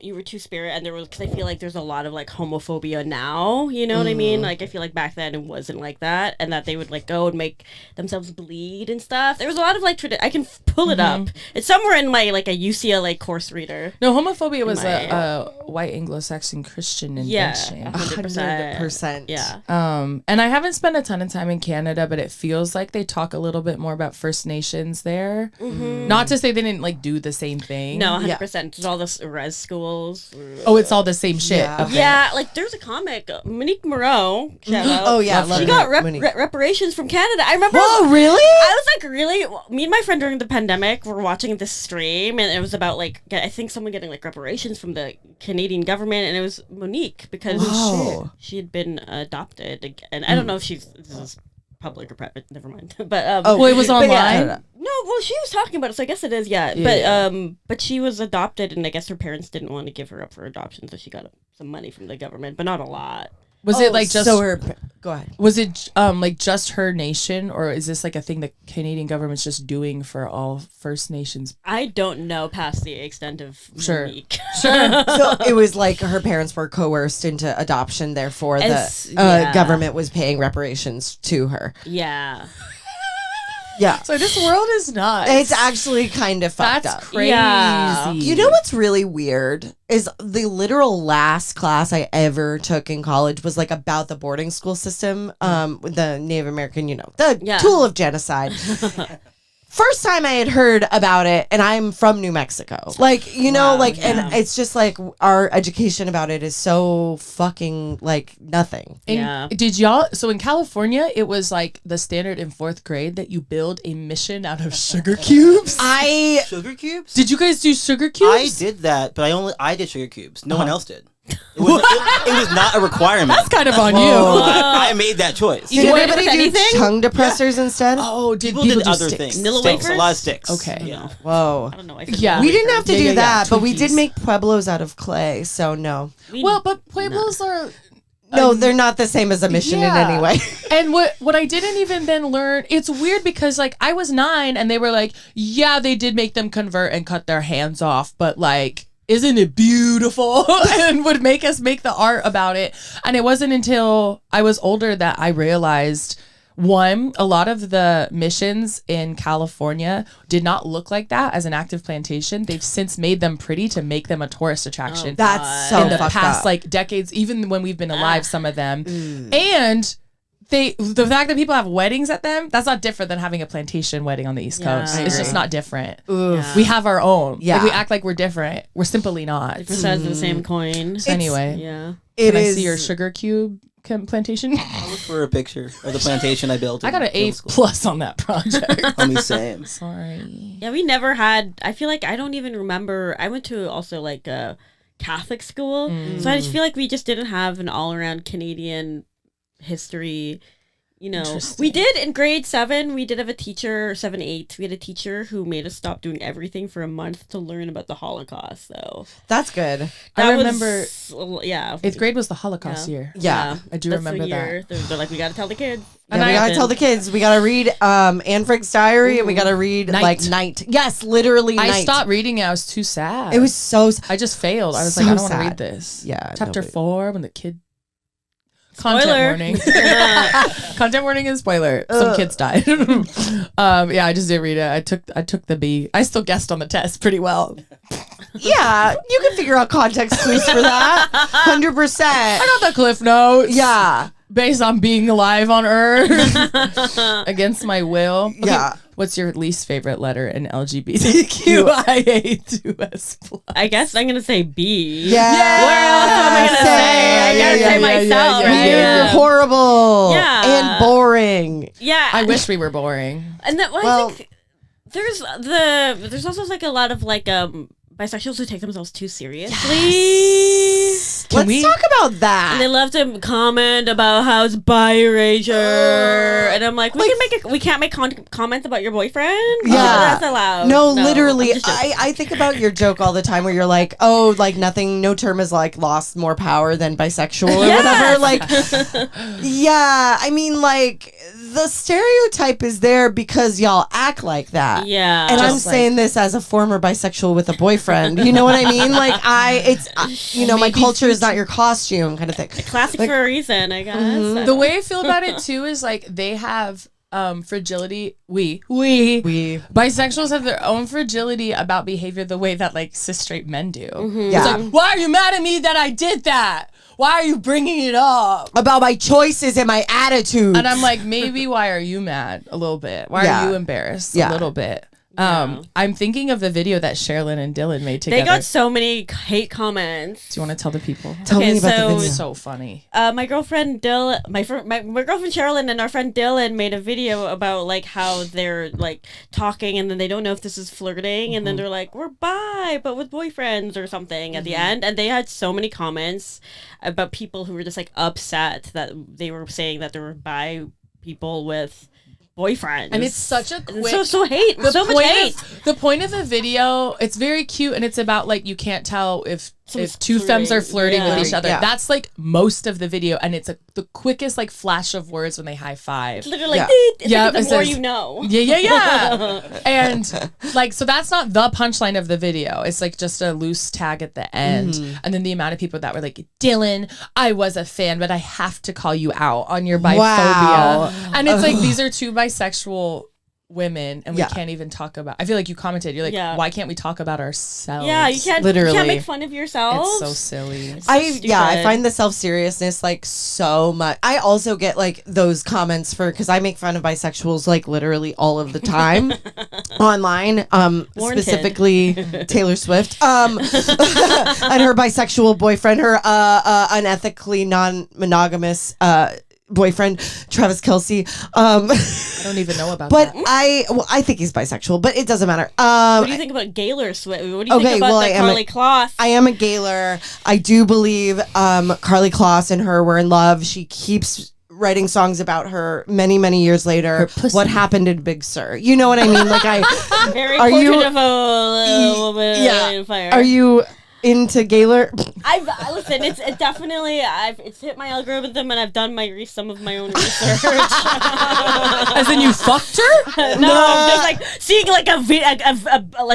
You were Two-Spirit, and there was, because I feel like there's a lot of like homophobia now, you know what I mean? Like I feel like back then it wasn't like that, and that they would like go and make themselves bleed and stuff. There was a lot of like I can pull it up. It's somewhere in my like a UCLA course reader. No, homophobia was My- a white Anglo-Saxon Christian Yeah, invention. 100%. 100%. Yeah. And I haven't spent a ton of time in Canada, but it feels like they talk a little bit more about First Nations there. Not to say they didn't like do the same thing. No, 100%. There's all this res schools. Oh, it's all the same shit. Yeah. up there. Yeah, like there's a comic, Monique Moreau. Shout out. Oh yeah, Love She her. got Monique. reparations from Canada. I remember. Whoa, really? I was like, really? Me and my friend during the pandemic were watching this stream, and it was about like I think someone getting like reparations from the Canadian government, and it was Monique because Whoa. she had been adopted, and I don't know if this is public or private. Never mind. But Well, it was But yeah. online. no, well, she was talking about it, so I guess it is, yeah. But she was adopted, and I guess her parents didn't want to give her up for adoption, so she got some money from the government, but not a lot. Was it like just so her? Go ahead. was it like just her nation, or is this like a thing the Canadian government's just doing for all First Nations? I don't know past the extent of Sure. Monique. So it was like her parents were coerced into adoption, therefore It's- the yeah. government was paying reparations to her. Yeah. Yeah, So this world is nuts. it's actually kind of fucked That's up. crazy. Yeah. You know what's really weird is the literal last class I ever took in college was like about the boarding school system, with the Native American, the Yeah. tool of genocide. First time I had heard about it, and I'm from New Mexico. Like, Wow, and it's just like our education about it is so fucking like nothing. And Yeah. did y'all? So in California, it was like the standard in 4th grade that you build a mission out of sugar cubes. Sugar cubes? Did you guys do sugar I cubes? did that, but I did sugar cubes. No one else did. It was not a requirement. That's kind of on you. I made that choice. Did Wait, anybody with do anything? tongue depressors instead? Oh, did People people did do other sticks? things. Nilla Sticks, wafers? a lot of sticks. Okay. Yeah. Whoa. I don't know. Yeah. We didn't have to Yeah, do yeah, yeah. that, but we did Twinkies. make Pueblos out of clay, so no. Well, but Pueblos are. No, they're not the same as a mission in any way. And what I didn't even then learn, it's weird because like I was 9 and they were like, yeah, they did make them convert and cut their hands off, but like, isn't it beautiful? And would make us make the art about it. And it wasn't until I was older that I realized, one, a lot of the missions in California did not look like that as an active plantation. They've since made them pretty to make them a tourist attraction. That's so in the fucked past up. like decades, even when we've been alive, some of them. And the fact that people have weddings at them, that's not different than having a plantation wedding on the East Yeah, Coast. I It's agree. just not different. Yeah. We have our own. Yeah. Like, we act like we're different. We're simply not. Different sides of the same coin. So anyway, Yeah. It can I is. see your sugar cube plantation? I look for a picture of the plantation I built. I got an in A middle school. plus on that project. Homie, same. Sorry. Yeah, we never had. I feel like I don't even remember. I went to also like a Catholic school, so I just feel like we just didn't have an all-around Canadian history You know, we did in grade 7, we did have a teacher, 7, 8, we had a teacher who made us stop doing everything for a month to learn about the Holocaust, though. That's good. I remember, 8th grade was the Holocaust year. Yeah. I do remember that. They're like, we gotta tell the kids. And we gotta tell the kids. We gotta read Anne Frank's diary, and we gotta read Night. Yes, literally Night. I stopped reading it. I was too sad. It was so sad. I just failed. I was So like, I don't want to sad. read this. Yeah. Chapter 4, when the kid... Spoiler. Content warning. Content warning and spoiler. Some kids died. Yeah, I just didn't read it. I took the B. I still guessed on the test pretty well. Yeah, you can figure out context clues for that. 100%. I got the cliff notes. Yeah. Based on being alive on Earth against my will. Okay, Yeah. what's your least favorite letter in LGBTQIA2S+? I guess I'm gonna say B. Yeah. Where else am I gonna say? I gotta say myself, right? Weird, Yeah. horrible, Yeah. and boring. Yeah. I wish we were boring. And that, Well- I think there's also like a lot of like bisexuals who take themselves too seriously. Let's talk about that. And they love to comment about how it's bi-erasure. And I'm like, we can't make comments about your boyfriend? Yeah. That's allowed. No, literally. I'm just joking. I think about your joke all the time where you're like, oh, like nothing, no term has like lost more power than bisexual or whatever. Like, yeah, I mean, like, the stereotype is there because y'all act like that. Yeah. And I'm Just saying this as a former bisexual with a boyfriend. You know what I mean? Like, my culture is not your costume kind of thing. Classic for a reason, I guess. The way I feel about it too is like they have fragility. We bisexuals have their own fragility about behavior the way that like cis straight men do. Yeah. It's like, why are you mad at me that I did that? Why are you bringing it up? About my choices and my attitude. And I'm like, maybe why are you mad a little bit? Why are you embarrassed a little bit? I'm thinking of the video that Sherilyn and Dylan made together. They got so many hate comments. Do you want to tell the people? Tell me about the video. It's so funny. My girlfriend Dylan, my girlfriend Sherilyn and our friend Dylan made a video about like how they're like talking and then they don't know if this is flirting and then they're like, we're bi but with boyfriends or something at the end, and they had so many comments about people who were just like upset that they were saying that there were bi people with boyfriends. And it's such a quick... So much hate. The point of the video, it's very cute, and it's about, like, you can't tell if two femmes are flirting with each other. Yeah. That's, like, most of the video, and it's the quickest, like, flash of words when they high-five. It's literally like, Yeah. it's Yeah, like the it more says- you know. Yeah. And, like, so that's not the punchline of the video. It's, like, just a loose tag at the end. And then the amount of people that were like, Dylan, I was a fan, but I have to call you out on your biphobia. Wow. And it's like, these are two bisexual women, and we Yeah. can't even talk about... I feel like you commented, you're like, why can't we talk about ourselves? Yeah, you can't make fun of yourself. It's so silly. I find the self-seriousness like so much. I also get like those comments because I make fun of bisexuals like literally all of the time online. Warranted. Specifically Taylor Swift. And her bisexual boyfriend, her unethically non-monogamous boyfriend, Travis Kelce. I don't even know about but that. I think he's bisexual, but it doesn't matter. What do you think about Gaylor Swift? What do you think about Carly Kloss? I am a Gaylor. I do believe Carly Kloss and her were in love. She keeps writing songs about her many years later. What happened in Big Sur? You know what I mean? Like Very are you portrait of a woman in fire. Are you into Gaylor? Listen. It's definitely it's hit my algorithm, and I've done some of my own research. As in, you fucked her? No, just like seeing like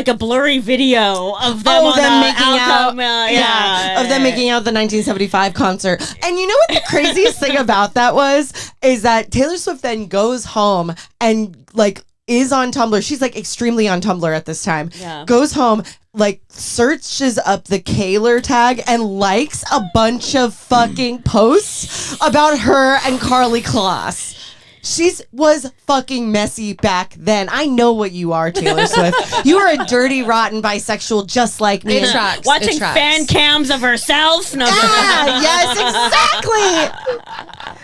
a blurry video of them on them the making album, out. Of them making out at the 1975 concert. And you know what the craziest thing about that is that Taylor Swift then goes home and like is on Tumblr. She's like extremely on Tumblr at this time. Yeah. Goes home, like searches up the Kaylor tag and likes a bunch of fucking posts about her and Carly Kloss. She was fucking messy back then. I know what you are, Taylor Swift. You are a dirty, rotten bisexual just like me. It tracks. Watching fan cams of herself. No, yes, exactly.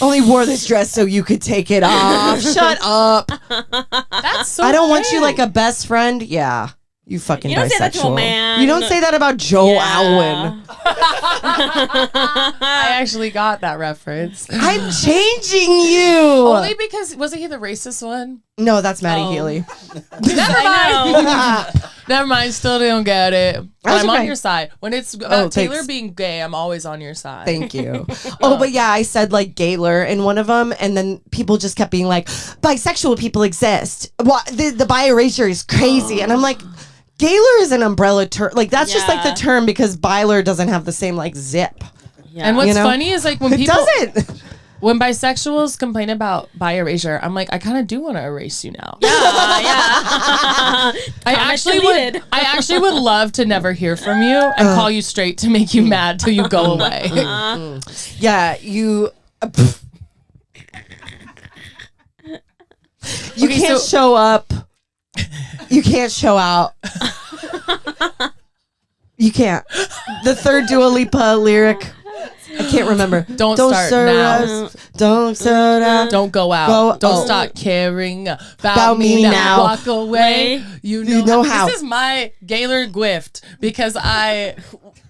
Only wore this dress so you could take it off. Shut up. That's so I don't want great. you like a best friend. Yeah. You fucking You don't bisexual. say that to a man. You don't say that about Joe Alwyn. I actually got that reference. I'm changing you. Only because wasn't he the racist one? No, that's Maddie Healy. Never mind. Never mind. Still don't get it. But That's I'm okay. on your side. When it's about Taylor thanks. being gay, I'm always on your side. Thank you. Oh, but yeah, I said like Gaylor in one of them, and then people just kept being like, bisexual people exist. What the bi erasure is crazy, and I'm like, Gaylor is an umbrella term. Like that's just like the term because Byler doesn't have the same like zip. Yeah. And what's You know? funny is like when It people doesn't. when bisexuals complain about bi erasure, I'm like, I kind of do want to erase you now. yeah. I actually would love to never hear from you and call you straight to make you mad till you go away. Yeah, you. You Okay, can't so- show up. You can't show out. You can't. The third Dua Lipa lyric. I can't remember. Don't start now. Don't start out. Don't go out. Don't start caring about me now. Walk away. You know how. This is my Gaylor gift because I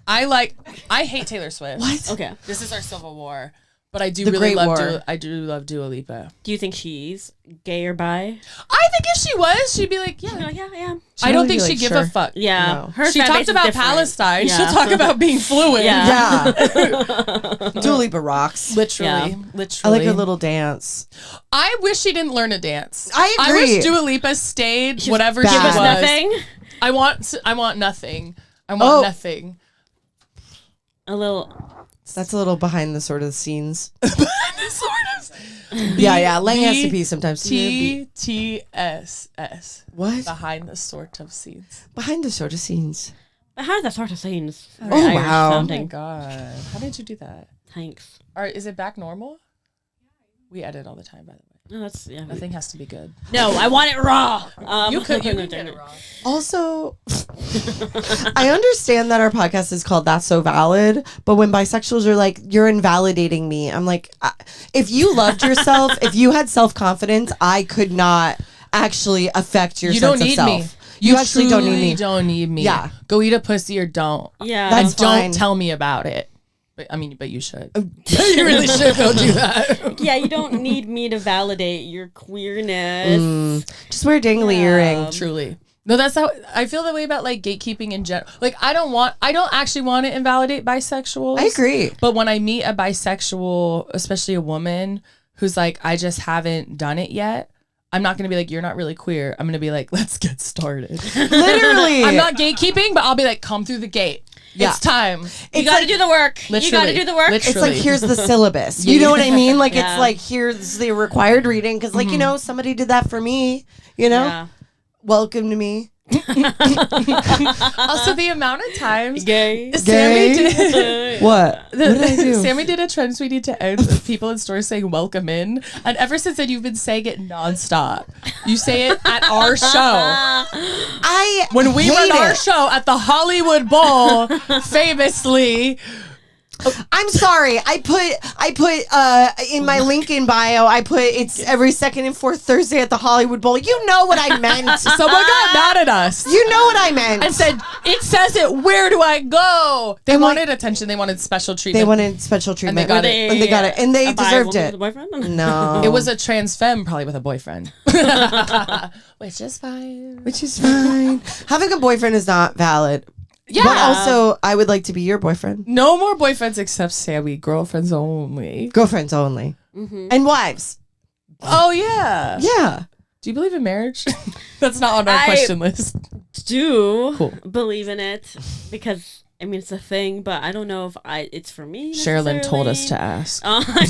hate Taylor Swift. What? Okay. This is our civil war. But I do The really Great love War. I do love Dua Lipa. Do you think she's gay or bi? I think if she was, she'd be like, yeah. Yeah, I am. I don't would be think she'd like, give sure. a fuck. Yeah. No. Her She fan talked base is about different. Palestine. Yeah. She'll talk about being fluid. Yeah. Yeah. Dua Lipa rocks. Literally. Yeah. I Literally. like her little dance. I wish she didn't learn to dance. I I agree. wish Dua Lipa stayed whatever bad. she Give us was. nothing. I want nothing. I want Oh. nothing. A little. That's a little behind the sort of scenes. Sort of. Yeah. Lang has to pee sometimes. TTSS. What? Behind the sort of scenes. Behind the sort of scenes. Behind that sort of scenes. Oh, Very Irish wow. Oh my sounding. god. How did you do that? Thanks. Is it back normal? We edit all the time, by the way. No, that's yeah. Nothing has to be good. No, I want it raw. You could get it wrong. Also, I understand that our podcast is called That's So Valid, but when bisexuals are like, you're invalidating me, I'm like, if you loved yourself, if you had self-confidence, I could not actually affect your You sense don't need of me. self. You actually don't need truly me. don't need me. Yeah. Go eat a pussy or don't. Yeah. That's And don't fine. tell me about it. But you should. You really should go do that. Yeah, you don't need me to validate your queerness. Just wear a dangly earring. Truly. No, that's how I feel that way about like gatekeeping in general. Like I don't actually want to invalidate bisexuals. I agree. But when I meet a bisexual, especially a woman who's like, I just haven't done it yet, I'm not going to be like, you're not really queer. I'm going to be like, let's get started. Literally. I'm not gatekeeping, but I'll be like, come through the gate. Yeah. It's time. You got to do the work. You got to do the work. It's like, here's the syllabus. You know what I mean? Like, Yeah. it's like, here's the required reading. Because, like, you know, somebody did that for me, you know? Yeah. Welcome to me. Also, the amount of times Gay. Sammy Gay? did. What? What did I do? Sammy did a trend we need to end with people in stores saying welcome in. And ever since then, you've been saying it nonstop. You say it at our show. When we run our show at the Hollywood Bowl, famously. I'm sorry. I put in my LinkedIn bio, I put it's every second and fourth Thursday at the Hollywood Bowl. You know what I meant. Someone got mad at us. You know what I meant. And said, it says it, where do I go? They I'm like- wanted attention. They wanted special treatment. They wanted special treatment. got it. And they got it. And they A bi deserved woman it. with a boyfriend? No. It was a trans femme, probably with a boyfriend. Which is fine. Which is fine. Having a boyfriend is not valid. Yeah. But also, I would like to be your boyfriend. No more boyfriends except Sammy. Girlfriends only. Girlfriends only. And wives. Oh, yeah. Yeah. Do you believe in marriage? That's not on our I- question list. Do Cool. believe in it because I mean it's a thing, but I don't know if it's for me. Sherilyn told us to ask. I'm I'm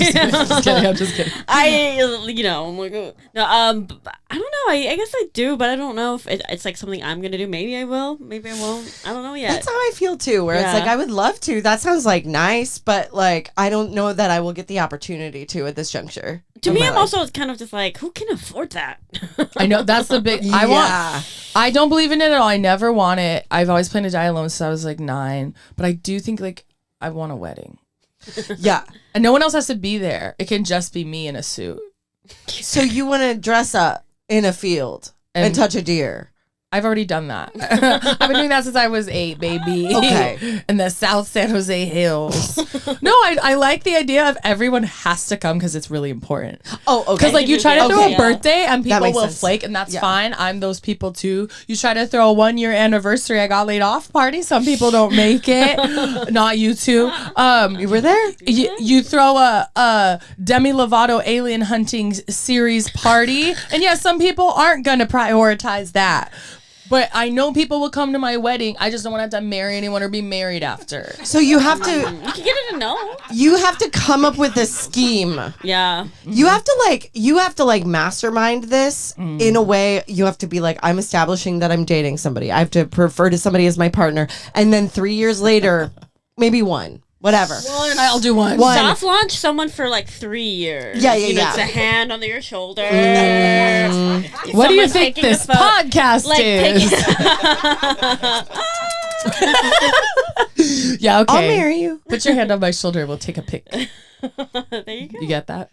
just kidding. I'm like, but I don't know. I guess I do, but I don't know if it's like something I'm gonna do. Maybe I will. Maybe I won't. I don't know yet. That's how I feel too, where it's Yeah. like, I would love to. That sounds like nice, but like, I don't know that I will get the opportunity to at this juncture. To of me, my I'm life. also kind of just like, who can afford that? I know that's the big. I don't believe in it at all. I never want it. I've always planned to die alone since I was like 9. But I do think like I want a wedding, Yeah. and no one else has to be there. It can just be me in a suit. So you want to dress up in a field and touch a deer. I've already done that. I've been doing that since I was 8, baby. Okay. In the South San Jose hills. No, I like the idea of everyone has to come because it's really important. Oh, okay. Because like you try to throw Okay. a birthday and people makes will sense. flake, and that's Yeah. fine. I'm those people too. You try to throw a 1-year anniversary I got laid off party. Some people don't make it. Not you two. You were there? You throw a Demi Lovato alien hunting series party, and yeah, some people aren't gonna prioritize that. But I know people will come to my wedding. I just don't want to have to marry anyone or be married after. So you have to You can get it a no. you have to come up with a scheme. Yeah. You have to like mastermind this in a way. You have to be like, I'm establishing that I'm dating somebody. I have to refer to somebody as my partner, and then 3 years later, maybe one, whatever. I'll do one. One. Soft launch someone for like 3 years. Yeah, You know, yeah. It's a hand on your shoulder. What do you Someone think taking this a photo- podcast Like is? Yeah, okay. I'll marry you. Put your hand on my shoulder. We'll take a pic. there you go. You get that?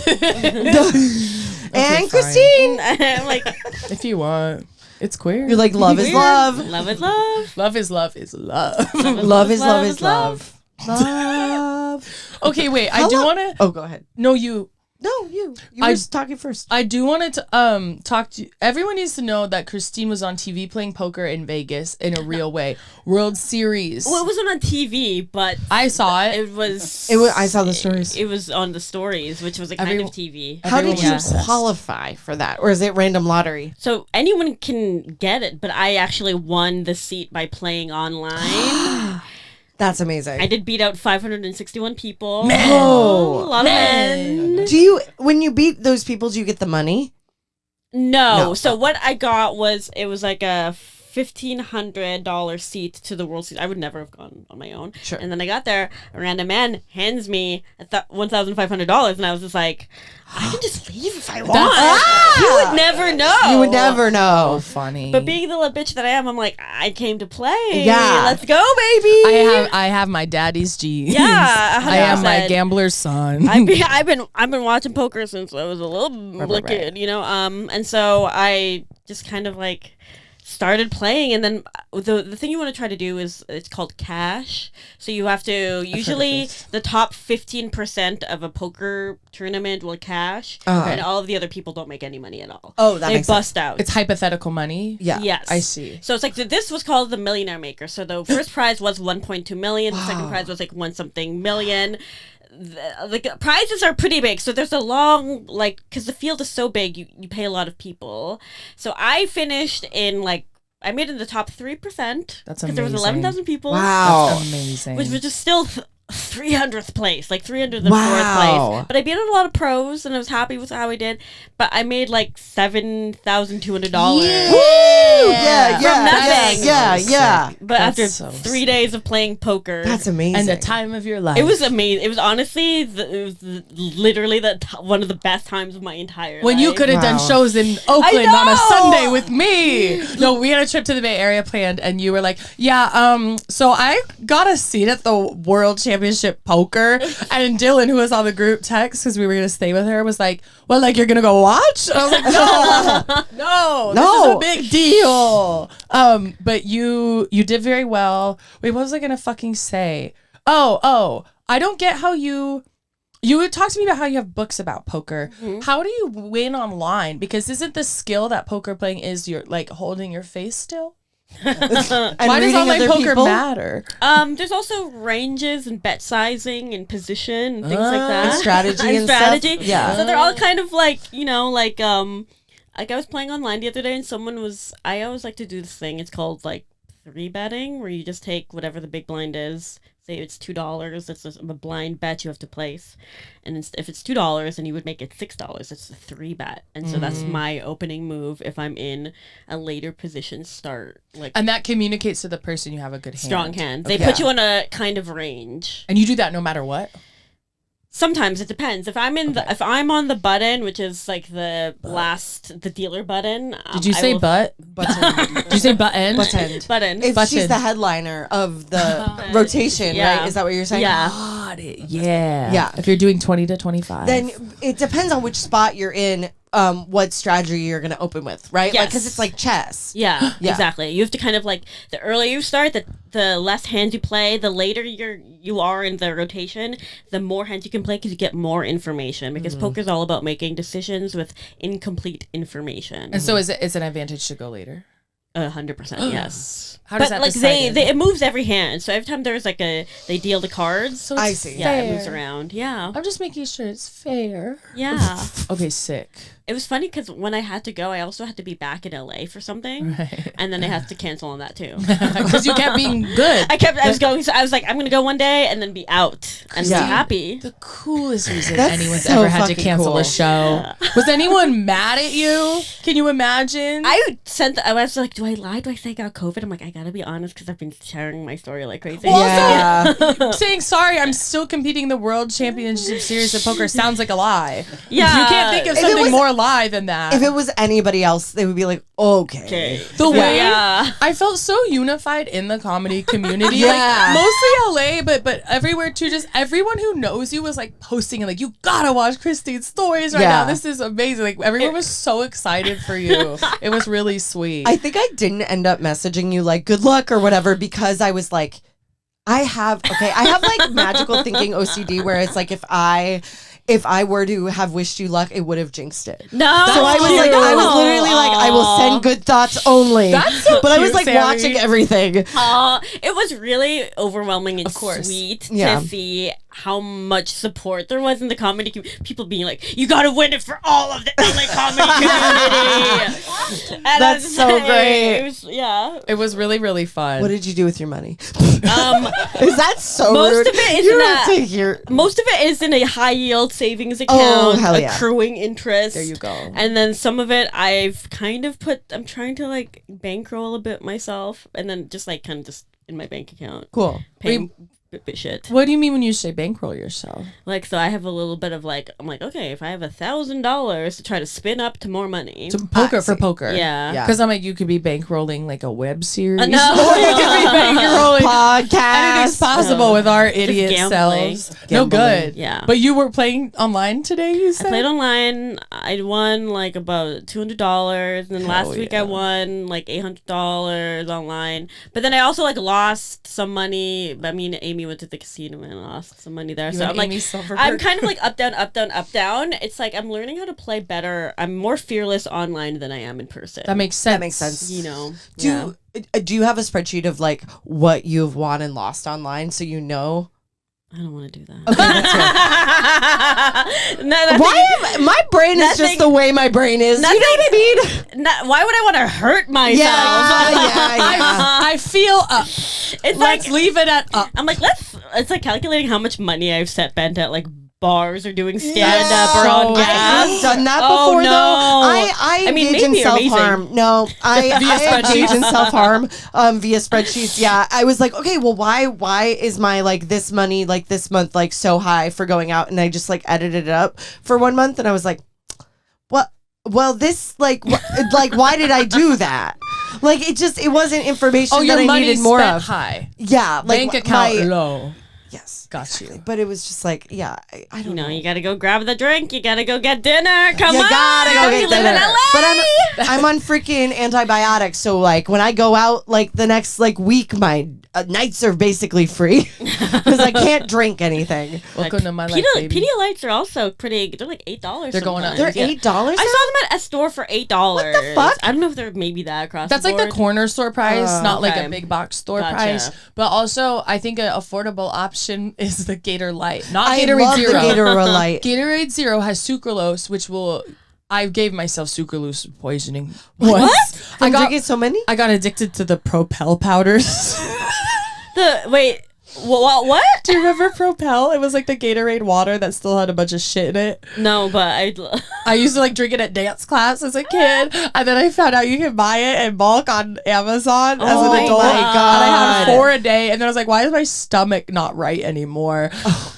And fine. Christine, I'm like, If you want. It's queer. you're like, love is weird. love. Love is love. Love is love is love. Love is love is love. love. Love. Okay, wait. I How do long- want to. Oh, go ahead. No, you. No, you. You I- were talking first. I do want to talk to everyone needs to know that Christine was on TV playing poker in Vegas in a real way. World Series. Well, it wasn't on TV, but I saw it. it was. I saw the stories. It was on the stories, which was a kind Every- of TV. How did everyone you was obsessed. qualify for that, or is it random lottery? So anyone can get it, but I actually won the seat by playing online. That's amazing. I did beat out 561 people. Oh, a lot of men. do you, when you beat those people, do you get the money? No. No. So what I got was it was like a $1,500 seat to the World Series. I would never have gone on my own. Sure. And then I got there, a random man hands me $1,500, and I was just like, I can just leave if I want. You would never know. You would never know. Oh, funny. But being the little bitch that I am, I'm like, I came to play. Yeah. Let's go, baby. I have my daddy's genes. Yeah, I am my 100%. gambler's son. I've been watching poker since I was a little kid, you know. And so I just kind of like started playing, and then the thing you want to try to do is it's called cash. So you have to usually the top 15% of a poker tournament will cash, and all of the other people don't make any money at all. Oh, that they makes sense. bust out. It's hypothetical money. Yeah. Yes, I see. So it's like this was called the Millionaire Maker. So the first prize was 1.2 million. The second prize was like 1-something million. The prizes are pretty big, so there's a long because the field is so big, you pay a lot of people. So I finished in I made it in the top 3%. That's because there was amazing. 11,000 people. Wow. That's amazing. Which was just still 300th place, like 304th Wow. place. But I beat out a lot of pros, and I was happy with how I did. But I made like $7,200. Yeah, From nothing. yeah. But That's after so 3 days of playing poker, That's amazing. and the time of your life. it was amazing. It was honestly, literally one of the best times of my entire life. when you could have done Wow. shows in Oakland on a know! Sunday with me. No, we had a trip to the Bay Area planned, and you were like, "Yeah, so I got a seat at the World Championship Poker." And Dylan, who was on the group text because we were gonna stay with her, was like, "Well, like you're gonna go watch?" And I was like, "No, this is a big deal." But you did very well. Wait, what was I gonna fucking say? Oh, I don't get how you would talk to me about how you have books about poker. Mm-hmm. How do you win online? Because isn't the skill that poker playing is you're like holding your face still? And Why does reading online other poker people? matter? There's also ranges and bet sizing and position and things like Ah. that. And strategy And and stuff. strategy. Yeah. So they're all kind of like, like I was playing online the other day and I always like to do this thing. It's called like 3-betting, where you just take whatever the big blind is. Say it's $2. It's a blind bet you have to place, and if it's $2 and you would make it $6, it's a 3-bet, and so that's my opening move if I'm in a later position start, like And that communicates to the person you have a good hand. strong hand. They Okay. put you on a kind of range. And you do that no matter what? Sometimes it depends. If I'm if I'm on the button, which is like the dealer button. Did you say butt? Button. Did you say button? Button. Button? If she's Button. the headliner of the rotation, Yeah. right? Is that what you're saying? Yeah. Got it. Yeah. Yeah. If you're doing 20 to 25. Then it depends on which spot you're in. what strategy you're gonna open with, right? Like, because Yes. it's like chess. Yeah, Yeah. exactly. You have to kind of like the earlier you start, the less hands you play, the later you are in the rotation, the more hands you can play because you get more information. Because poker's all about making decisions with incomplete information. And so it's an advantage to go later. 100%, yes. How does But that like decide it moves every hand. So every time there's like they deal the cards. So I it's see. Yeah, it fair. moves around. Yeah, I'm just making sure it's fair. yeah. Okay, sick. It was funny because when I had to go, I also had to be back in LA for something, Right. and then I had to cancel on that too. Because you kept being good. I was going. So I was like, I'm gonna go one day and then be out and Yeah. be happy. The coolest reason That's anyone's so ever had to fucking cancel cool. a show. Was anyone mad at you? Can you imagine? I was like, do I lie? Do I say I got COVID? I'm like, I gotta be honest because I've been sharing my story like crazy. Well, Yeah. saying sorry, I'm still competing in the World Championship Series of Poker sounds like a lie. Yeah. You can't think of If it something was- more lie than that. If it was anybody else, they would be like, okay. Okay. The way Yeah. I felt so unified in the comedy community, Yeah. like mostly LA, but everywhere too. Just everyone who knows you was like posting and like, you gotta watch Christine's stories right Yeah. now. This is amazing. Like everyone was so excited for you. It was really sweet. I think I didn't end up messaging you like good luck or whatever because I was like, I have like magical thinking OCD where it's like if I were to have wished you luck, it would have jinxed it. No. So I was like, I was literally like, I will send good thoughts only. That's so but I was cute, like Sammy. watching everything. It was really overwhelming and Of course. sweet Yeah. to see how much support there was in the comedy community. People being like, you gotta win it for all of the LA comedy community. And I That's was so like, great. It was, yeah. It was really, really fun. What did you do with your money? Um, Is that so Most rude? of it is you not- don't take your most of it is in a high yield savings account, Oh, hell yeah. accruing interest. There you go. And then some of it I've kind of I'm trying to like bankroll a bit myself, and then just like kind of just in my bank account, cool. paying bit shit. What do you mean when you say bankroll yourself? Like, so I have a little bit of like, I'm like, okay, if I have $1,000 to try to spin up to more money. To poker for see. poker. Yeah. Yeah. Because I'm like, you could be bankrolling like a web series. No. Or you could be bankrolling Podcast. anything's possible No. with our idiot gambling. selves. No good. Yeah. But you were playing online today, you I said? played online. I won like about $200, and then last week yeah. I won like $800 online. But then I also like lost some money. But me and Amy went to the casino and lost some money there. You so and I'm like, Amy Silverberg? I'm kind of like up down, up down, up down. It's like I'm learning how to play better. I'm more fearless online than I am in person. That makes sense. That makes sense. you know. Do you have a spreadsheet of like what you've won and lost online so you know? I don't want to do that. Okay, that's fair. No, that's Why am my brain is just Nothing- the way my brain is? You know what I mean? why would I want to hurt myself? Yeah. I feel up. It's Let's like leave it at up. I'm like it's like calculating how much money I've spent at like bars or doing stand up or So on I gas. have done that Oh, before, no. though. I mean, engage in maybe amazing. self-harm. No, I engage in self-harm via spreadsheets. Yeah, I was like, okay, well, why is my like this money like this month like so high for going out? And I just like edited it up for 1 month, and I was like, what? Well, this like like why did I do that? Like it wasn't information Oh, that your I money needed more spent of. high. Yeah, like Bank account my- low. Yes, Got you. but it was just like, yeah, I don't You know. know, you gotta go grab the drink. You gotta go get dinner. Come You on, gotta go you get live dinner. in LA. But I'm on freaking antibiotics, so like when I go out like the next like week, my nights are basically free because I can't drink anything. Welcome to my life, baby. Pedialytes are also pretty. They're like $8. They're going up. They're sometimes. $8. I saw them at a store for $8. What the fuck? I don't know if they're maybe that across. That's the like the board. corner store price, not like okay. a big box store Gotcha. price. But also, I think an affordable option is the Gator Light, not I Gatorade love Zero. the Gatorade Light. Gatorade Zero has sucralose, which will. I gave myself sucralose poisoning. What? once. From I got drinking so many? I got addicted to the Propel powders. Wait. What? Do you remember Propel? It was like the Gatorade water that still had a bunch of shit in it. No, but I used to like drink it at dance class as a kid, and then I found out you can buy it in bulk on Amazon as Oh an my adult. God. And I had 4 a day, and then I was like, "Why is my stomach not right anymore?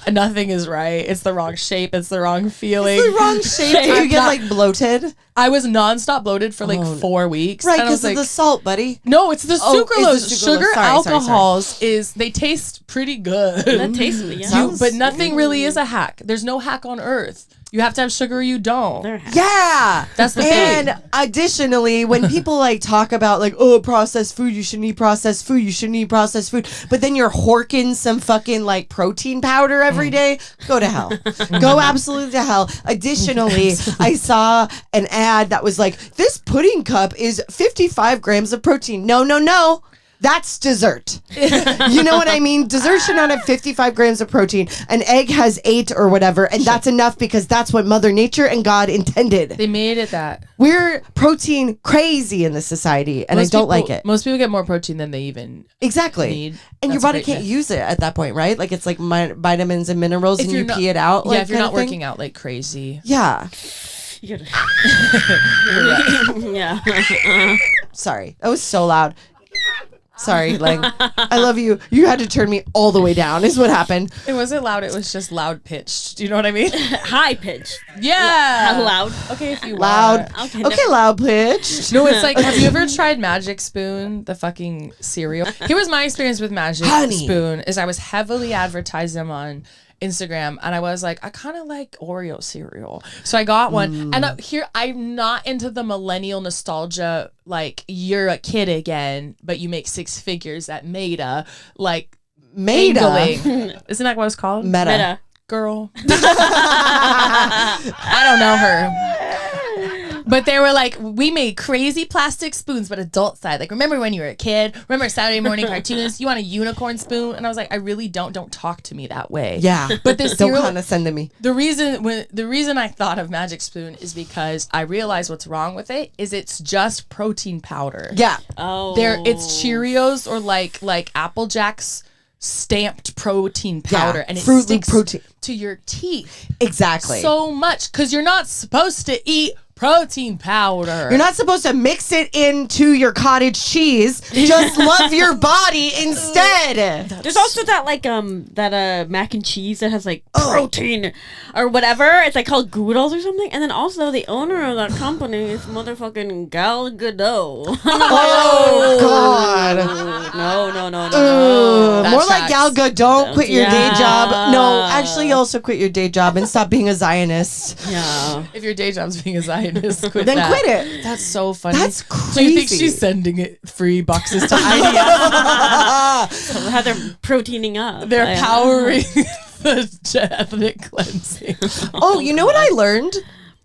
And nothing is right. It's the wrong shape. It's the wrong feeling. It's the wrong shape. Do you get like bloated? I was nonstop bloated for like 4 weeks. Right, and I was because of like, the salt, buddy. no, it's the Oh, it's the sucralose. sucralose. Sugar Sorry. alcohols they taste pretty good. that tastes. Yeah. But nothing really is a hack. There's no hack on earth. You have to have sugar or you don't. Yeah, That's the and thing. additionally, when people like talk about like, oh, processed food, you shouldn't eat processed food, you shouldn't eat processed food, but then you're horking some fucking like protein powder every day, go to hell. Go absolutely to hell. Additionally, I saw an ad that was like, this pudding cup is 55 grams of protein. No. That's dessert. You know what I mean? Dessert should not have 55 grams of protein. An egg has 8 or whatever, and that's enough because that's what Mother Nature and God intended. They made it that. We're protein crazy in this society, and I don't like it. Most people get more protein than they even Exactly. need. And your That's a body great can't myth. use it at that point, right? Like it's like vitamins and minerals, and you're you not- pee it out. Like, if you're kind not of thing. working out like crazy. Yeah. You gotta- yeah. Sorry, that was so loud. Sorry, Lang. I love you. You had to turn me all the way down. Is what happened. It wasn't loud. It was just loud pitched. Do you know what I mean? High pitch. Yeah. How loud? Okay, if you Loud. want. Okay, loud pitch. No, it's like, have you ever tried Magic Spoon, the fucking cereal? Here was my experience with Magic Honey. Spoon, is I was heavily advertised them on Instagram, and I was like, I kind of like Oreo cereal, so I got one. And here, I'm not into the millennial nostalgia, like you're a kid again, but you make 6 figures at Meta, like Meta. angling. Isn't that what it's called? Meta. Girl. I don't know her. But they were like, we made crazy plastic spoons, but adult side. Like, remember when you were a kid? Remember Saturday morning cartoons? You want a unicorn spoon? And I was like, I really don't. Don't talk to me that way. Yeah. But this Don't cereal, condescend to me. the reason I thought of Magic Spoon is because I realized what's wrong with it is it's just protein powder. Yeah. Oh. It's Cheerios or like Apple Jacks stamped protein powder, and it Fruit Loop sticks protein. to your teeth Exactly. so much because you're not supposed to eat protein powder. You're not supposed to mix it into your cottage cheese. Just love your body instead. There's also that like that mac and cheese that has like protein or whatever. It's like called Goodles or something. And then also the owner of that company is motherfucking Gal Gadot. Oh God. No. That More like tracks. Gal Gadot, quit your day Yeah. job. No, actually, also quit your day job and stop being a Zionist. Yeah. If your day job's being a Zionist, quit Then that. quit it. That's so funny. That's Do you think crazy. she's sending it free boxes to IDF? How they're proteining up. They're powering the ethnic cleansing. Oh, you know what I learned?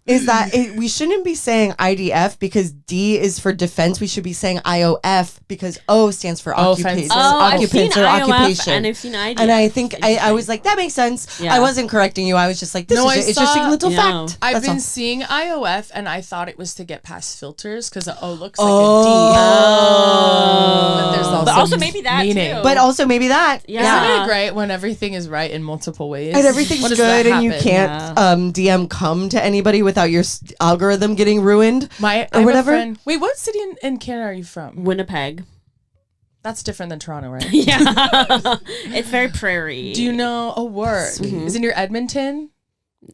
Is that we shouldn't be saying IDF because D is for defense. We should be saying IOF because O stands for occupants, I've seen occupants or IOF occupation. and I've seen IDF. And I think I was like, that makes sense. Yeah. I wasn't correcting you. I was just like, this No, is I it's just a saw- little Yeah. fact. I've That's been all. seeing IOF, and I thought it was to get past filters because the O looks like Oh. a D. But there's also, But also maybe that meaning. too. But also maybe that. Yeah. Isn't it great when everything is right in multiple ways? And everything's What does good, that and you happen? can't DM come to anybody without your algorithm getting ruined. I or have whatever. A friend. Wait, what city in Canada are you from? Winnipeg. That's different than Toronto, right? Yeah. It's very prairie. Do you know a word? Is it near Edmonton?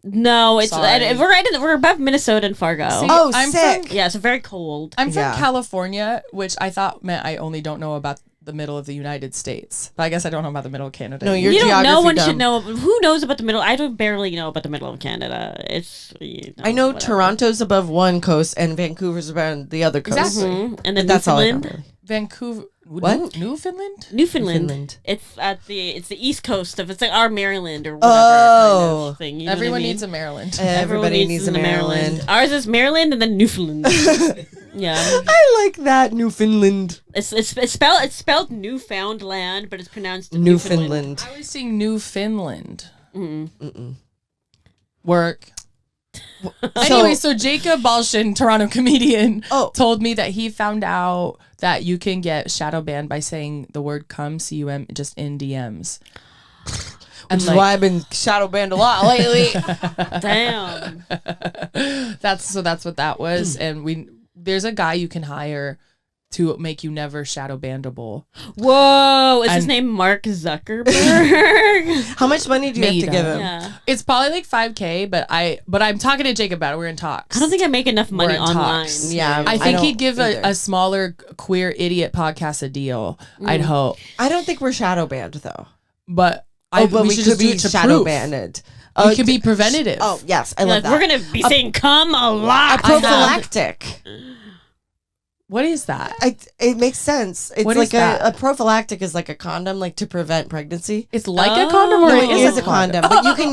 No, it's Sorry. we're above Minnesota and Fargo. See, Oh, I'm sick. From, Yeah, so very cold. I'm from Yeah. California, which I thought meant I only don't know about the middle of the United States. But I guess I don't know about the middle of Canada. No, either. you're You don't. No geography one dumb. should know. Who knows about the middle? I don't barely know about the middle of Canada. It's. I know whatever. Toronto's above one coast and Vancouver's above the other coast. Exactly. Mhm. And then But that's all I know. Newfoundland. Really. Vancouver. What? Newfoundland? Newfoundland. It's the east coast of it's like our Maryland or whatever Oh. kind of thing. You know Everyone what I mean? needs a Maryland. Everybody needs a the Maryland. Ours is Maryland and then Newfoundland. Yeah, I like that Newfoundland. it's spelled Newfoundland, but it's pronounced Newfoundland. I was seeing Newfoundland. Work. Anyway, so Jacob Balshin, Toronto comedian, told me that he found out that you can get shadow banned by saying the word cum, C-U-M, just in DMs. Which is why I've been shadow banned a lot lately. Damn. That's what that was. And there's a guy you can hire to make you never shadow bandable. Whoa, is his And- name Mark Zuckerberg? How much money do you have to Made give up. him? Yeah. It's probably like 5K, but I'm talking to Jacob about it. We're in talks. I don't think I make enough money We're in online. talks. Yeah, I think don't he'd give either. a smaller queer idiot podcast a deal. I'd hope. I don't think we're shadow banned though. But but we could be shadow banned. We could be preventative. Oh yes, I love that. We're gonna be saying "come" a lot. A prophylactic. What is that? It makes sense. It's What like is that? a prophylactic is like a condom, like to prevent pregnancy. It's like a condom, or No, it it is a a condom,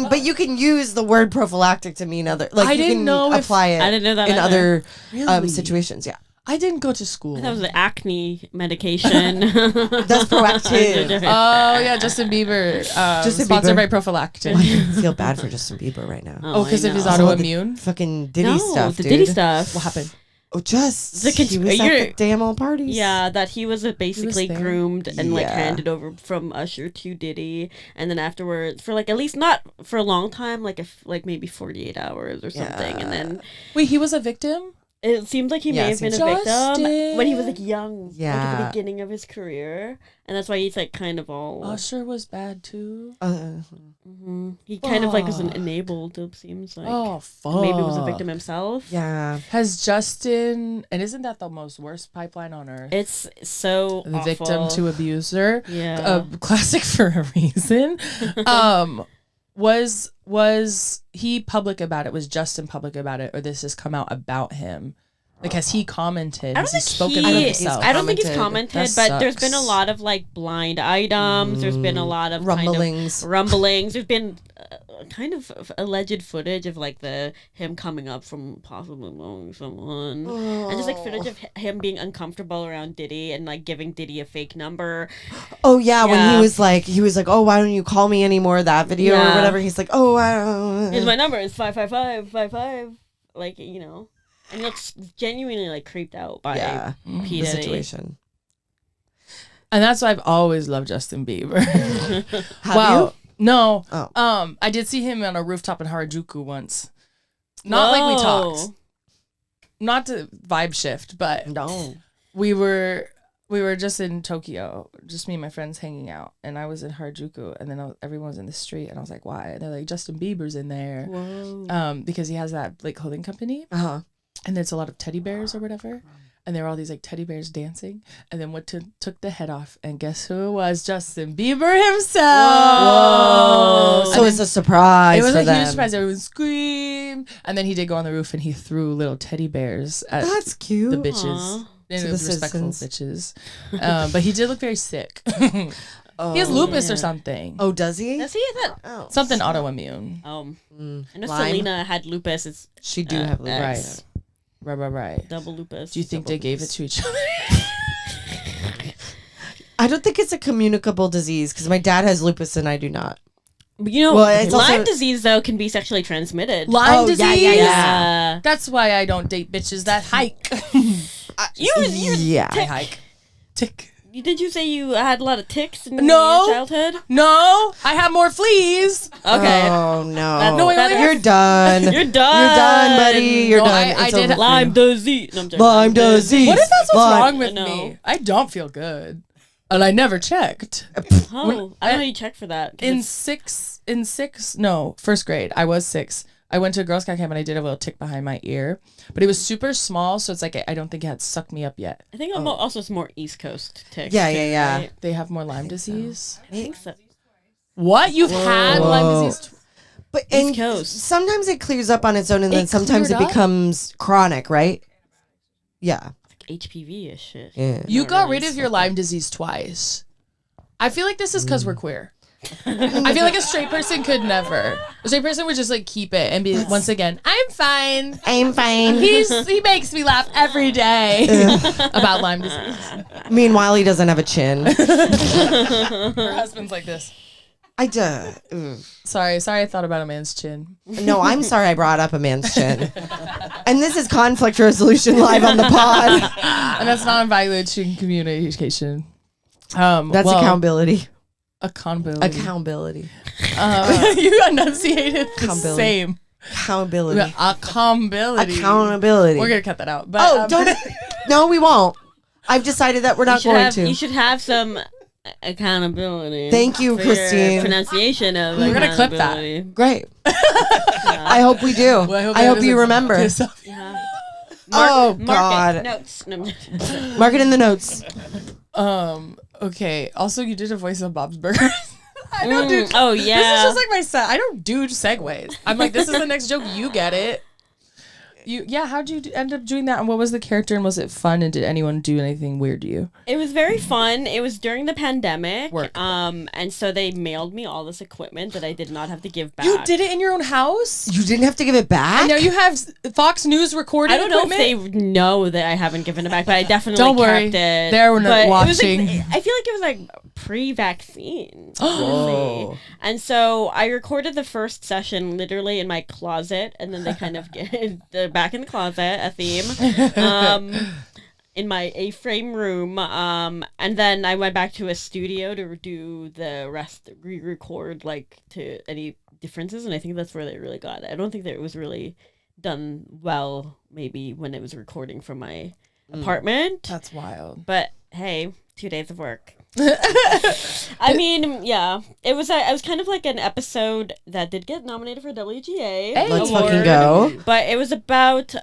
but you can use the word prophylactic to mean other. Like I you didn't can know if- apply it. I didn't know that in either. other Really? situations. Yeah, I didn't go to school. That was the acne medication. that's proactive. Oh yeah, Justin Bieber. Justin Sponsored Bieber. by Prophylactic. I feel bad for Justin Bieber right now. Oh, because I of his know. autoimmune. Fucking Diddy No, stuff, the dude. Diddy stuff. What happened? Oh, just The he was at you're- the damn old parties. Yeah, that he was basically there? groomed and like Yeah. handed over from Usher to Diddy, and then afterwards for like at least not for a long time, like maybe 48 hours or something, and then Wait, he was a victim? it seems like he may have been a Justin. victim when he was like young, like at Yeah. the beginning of his career, and that's why he's like kind of all. Usher was bad too. He kind of like was enabled. It seems like. Oh fuck. Maybe was a victim himself. Yeah. Has Justin, and isn't that the most worst pipeline on earth? It's so The awful. victim to abuser. Yeah. Classic for a reason. Was he public about it? Was Justin public about it, or this has come out about him? Like, has he commented? I Has don't he think spoken for himself? I don't think he's commented. commented, That but there's been a sucks. lot of like blind items. There's been a lot of Rumblings. Kind of rumblings. There's been kind of alleged footage of like him coming up from possibly knowing someone, and just like footage of him being uncomfortable around Diddy and like giving Diddy a fake number. Oh yeah, when Yeah. he was like, oh, why don't you call me anymore? That video or Yeah. whatever. He's like, oh, I don't. Here's my number. It's 55555. Like and he looks genuinely like creeped out by Yeah, P. the Diddy. situation. And that's why I've always loved Justin Bieber. Have wow. you? No. Oh. I did see him on a rooftop in Harajuku once. Not like we talked. Whoa. Not to vibe shift, but No. we were just in Tokyo, just me and my friends hanging out, and I was in Harajuku, and then everyone was in the street, and I was like, why? And they're like, Justin Bieber's in there. Whoa. Because he has that like clothing company, Uh huh. and there's a lot of teddy bears or whatever, and there were all these like teddy bears dancing, and then took the head off, and guess who it was? Justin Bieber himself. Whoa. So it's a surprise. It was for a them. huge surprise. Everyone screamed, and then he did go on the roof and he threw little teddy bears at That's cute. the bitches. Aw. And To it was the respectful citizens. bitches. But he did look very sick. He has lupus or something. Oh, does he? Does he have that? Oh. Something autoimmune. I know Lyme? Selena had lupus. It's She do have lupus. Right. double lupus. Do you think they gave it to each other? I don't think it's a communicable disease because my dad has lupus and I do not. You know, Well, it's Lyme also- disease though can be sexually transmitted. Lyme Oh, disease? yeah. Yeah. That's why I don't date bitches that hike. Yeah. I hike. Tick. Did you say you had a lot of ticks in No. your childhood? No, I have more fleas. Okay. Oh no. No, wait, wait, You're done. You're done. You're done, buddy. You're No, done. I It's did over for Lyme you. disease. No, I'm joking. Lyme disease. What if that's what's Lyme. wrong with I know. me? I don't feel good. And I never checked. Oh, I don't know you check for that. 'Cause In first grade, I was 6. I went to a Girl Scout camp and I did a little tick behind my ear, but it was super small, so it's like I don't think it had sucked me up yet. I think also it's more East Coast ticks. Yeah, too, yeah. right? They have more Lyme disease. I think so. What? You've had Lyme disease? But East and Coast. sometimes it clears up on its own, and then It sometimes it cleared up? becomes chronic, right? Yeah. Like HPV-ish shit. Yeah. You Not got really rid of your Lyme disease twice. I feel like this is because Mm. we're queer. I feel like a straight person could never. A straight person would just like keep it and be once again, I'm fine. I'm fine. He makes me laugh every day about Lyme disease. Meanwhile, he doesn't have a chin. Her husband's like this. I do. Sorry, I thought about a man's chin. No, I'm sorry I brought up a man's chin. And this is conflict resolution live on the pod. And that's non-violent communication. That's accountability. Accountability. Accountability. You enunciated the Accountability. same. Accountability. Accountability. Accountability. We're gonna cut that out. But Oh, don't. No, we won't. I've decided that we're not going to. You should have some accountability. Thank you, for your Christine. pronunciation of We're gonna clip that. accountability. Great. I hope we do. Well, I hope that you doesn't remember. piss off. Yeah. Oh, Mark God. it. Notes. No, Mark it in the notes. Okay. Also, you did a voice of Bob's Burgers. I don't do. Oh yeah. This is just like my set. I don't do segues. I'm like, this is the next joke. You get it. How'd you end up doing that? And what was the character? And was it fun? And did anyone do anything weird to you? It was very fun. It was during the pandemic. Work. And so they mailed me all this equipment that I did not have to give back. You did it in your own house? You didn't have to give it back? And now you have Fox News recording I don't know equipment? if they know that I haven't given it back, but I definitely Don't worry. kept it. They're not But watching. It was like, I feel like it was like pre-vaccine. Whoa. Honestly. And so I recorded the first session literally in my closet, and then they kind of get back in the closet, a theme, in my A-frame room. And then I went back to a studio to do the rest, re-record like to any differences, and I think that's where they really got it. I don't think that it was really done well, maybe when it was recording from my apartment. That's wild. But hey, 2 days of work. I mean, yeah, it was kind of like an episode that did get nominated for WGA. Hey. Let's award, fucking go. But it was about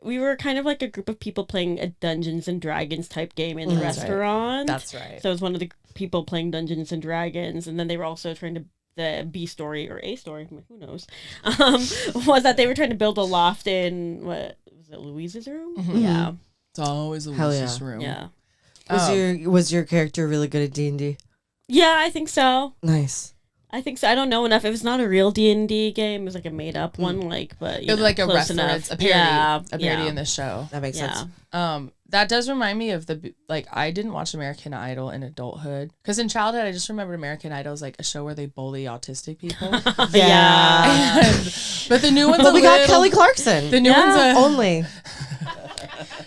we were kind of like a group of people playing a Dungeons and Dragons type game in the That's right. restaurant. That's right. So it was one of the people playing Dungeons and Dragons, and then they were also trying to the B story or A story, who knows, was that they were trying to build a loft in what was it, Louise's room? Mhm. Yeah, It's always a Hell Lucy's yeah. room. yeah. Was your character really good at D&D? Yeah, I think so. Nice. I think so. I don't know enough. It was not a real D&D game. It was like a made up one, but It was like a close reference, enough. a parody in the show. That makes sense. That does remind me of I didn't watch American Idol in adulthood because in childhood I just remembered American Idol as like a show where they bully autistic people. Yeah. But the new ones, But we got Kelly Clarkson. The new ones, Only.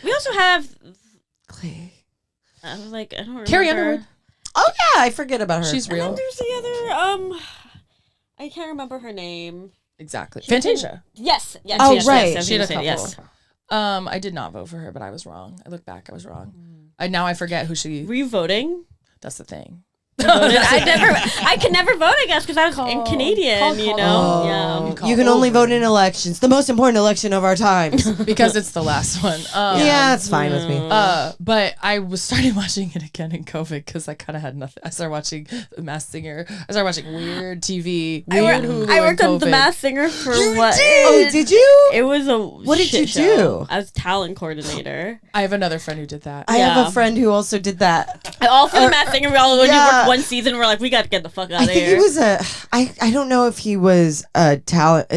We also have. Clay. I was like, I don't remember. Carrie Underwood. Oh yeah, I forget about her. She's And then real. there's the other. I can't remember her name. Exactly. She was in- Fantasia. Yes. Yes. Oh, yes, right. Yes, I was She had a gonna say, couple. yes. I did not vote for her, but I was wrong. I look back, I was wrong. Now I forget who she. Were you voting? That's the thing. I could never vote, I guess, because I was in Canadian, you know? Yeah. You can only vote in elections. The most important election of our times. Because it's the last one. Yeah, it's fine with me. But I started watching it again in COVID because I kind of had nothing. I started watching The Masked Singer. I started watching weird TV. Weird Hulu. I worked in on The COVID. Masked Singer for what? Oh, did you? It was a What did shit you show. do? I was talent coordinator. I have another friend who did that. I have Yeah. a friend who also did that. All for The Masked Singer. We all only Yeah. worked one season. We're like, we got to get the fuck out I of think here. he was I don't know if he was a talent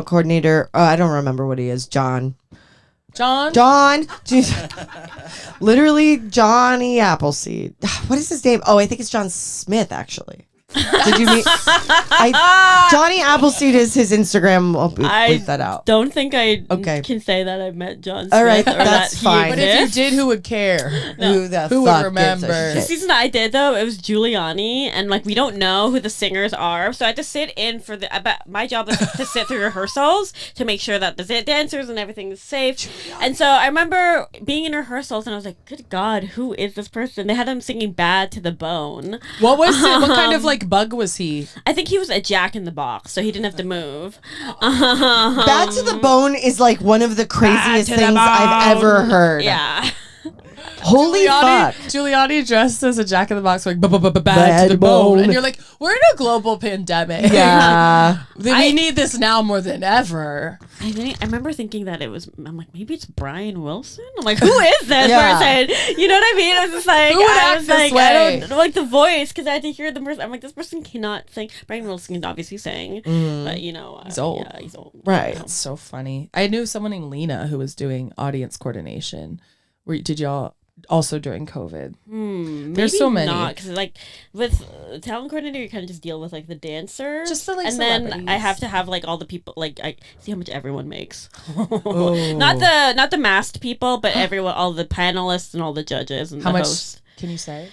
coordinator. I don't remember what he is. John. Jeez. Literally Johnny Appleseed. What is his name? Oh, I think it's John Smith actually. Did you meet Johnny Appleseed is his Instagram. I'll bleep that out. Don't think I Okay. can say that I met John Smith. All right, or that's that he fine. But if you exists. did, who would care? Who the Who would fuck gives a remember? The shit? season that I did though, it was Giuliani, and like we don't know who the singers are, so I had to sit in for my job was to sit through rehearsals to make sure that the dancers and everything is safe. And so I remember being in rehearsals, and I was like, "Good God, who is this person?" They had him singing "Bad to the Bone." What was it? What kind of like bug was he? I think he was a Jack in the Box, so he didn't have to move. Bad to the Bone is like one of the craziest to the things I've ever heard. Yeah. Holy fuck. Giuliani dressed as a Jack in the Box, like bad Bad to the bone. bone. And you're like, we're in a global pandemic. Yeah. We need this now more than ever. I remember thinking that I'm like, maybe it's Brian Wilson? I'm like, who is this Yeah. person? You know what I mean? I was just like, Who would I act was this like, way? I don't like the voice because I had to hear the person. I'm like, this person cannot sing. Brian Wilson can obviously sing, but you know, He's old. Yeah, he's old. Right. That's so funny. I knew someone named Lena who was doing audience coordination. Did y'all also during COVID? There's so many. Because like with talent coordinator, you kind of just deal with like the dancers, Just the, like, and then celebrities. I have to have like all the people. Like I see how much everyone makes. Not the masked people, but everyone, all the panelists and all the judges and How the much hosts. can you say?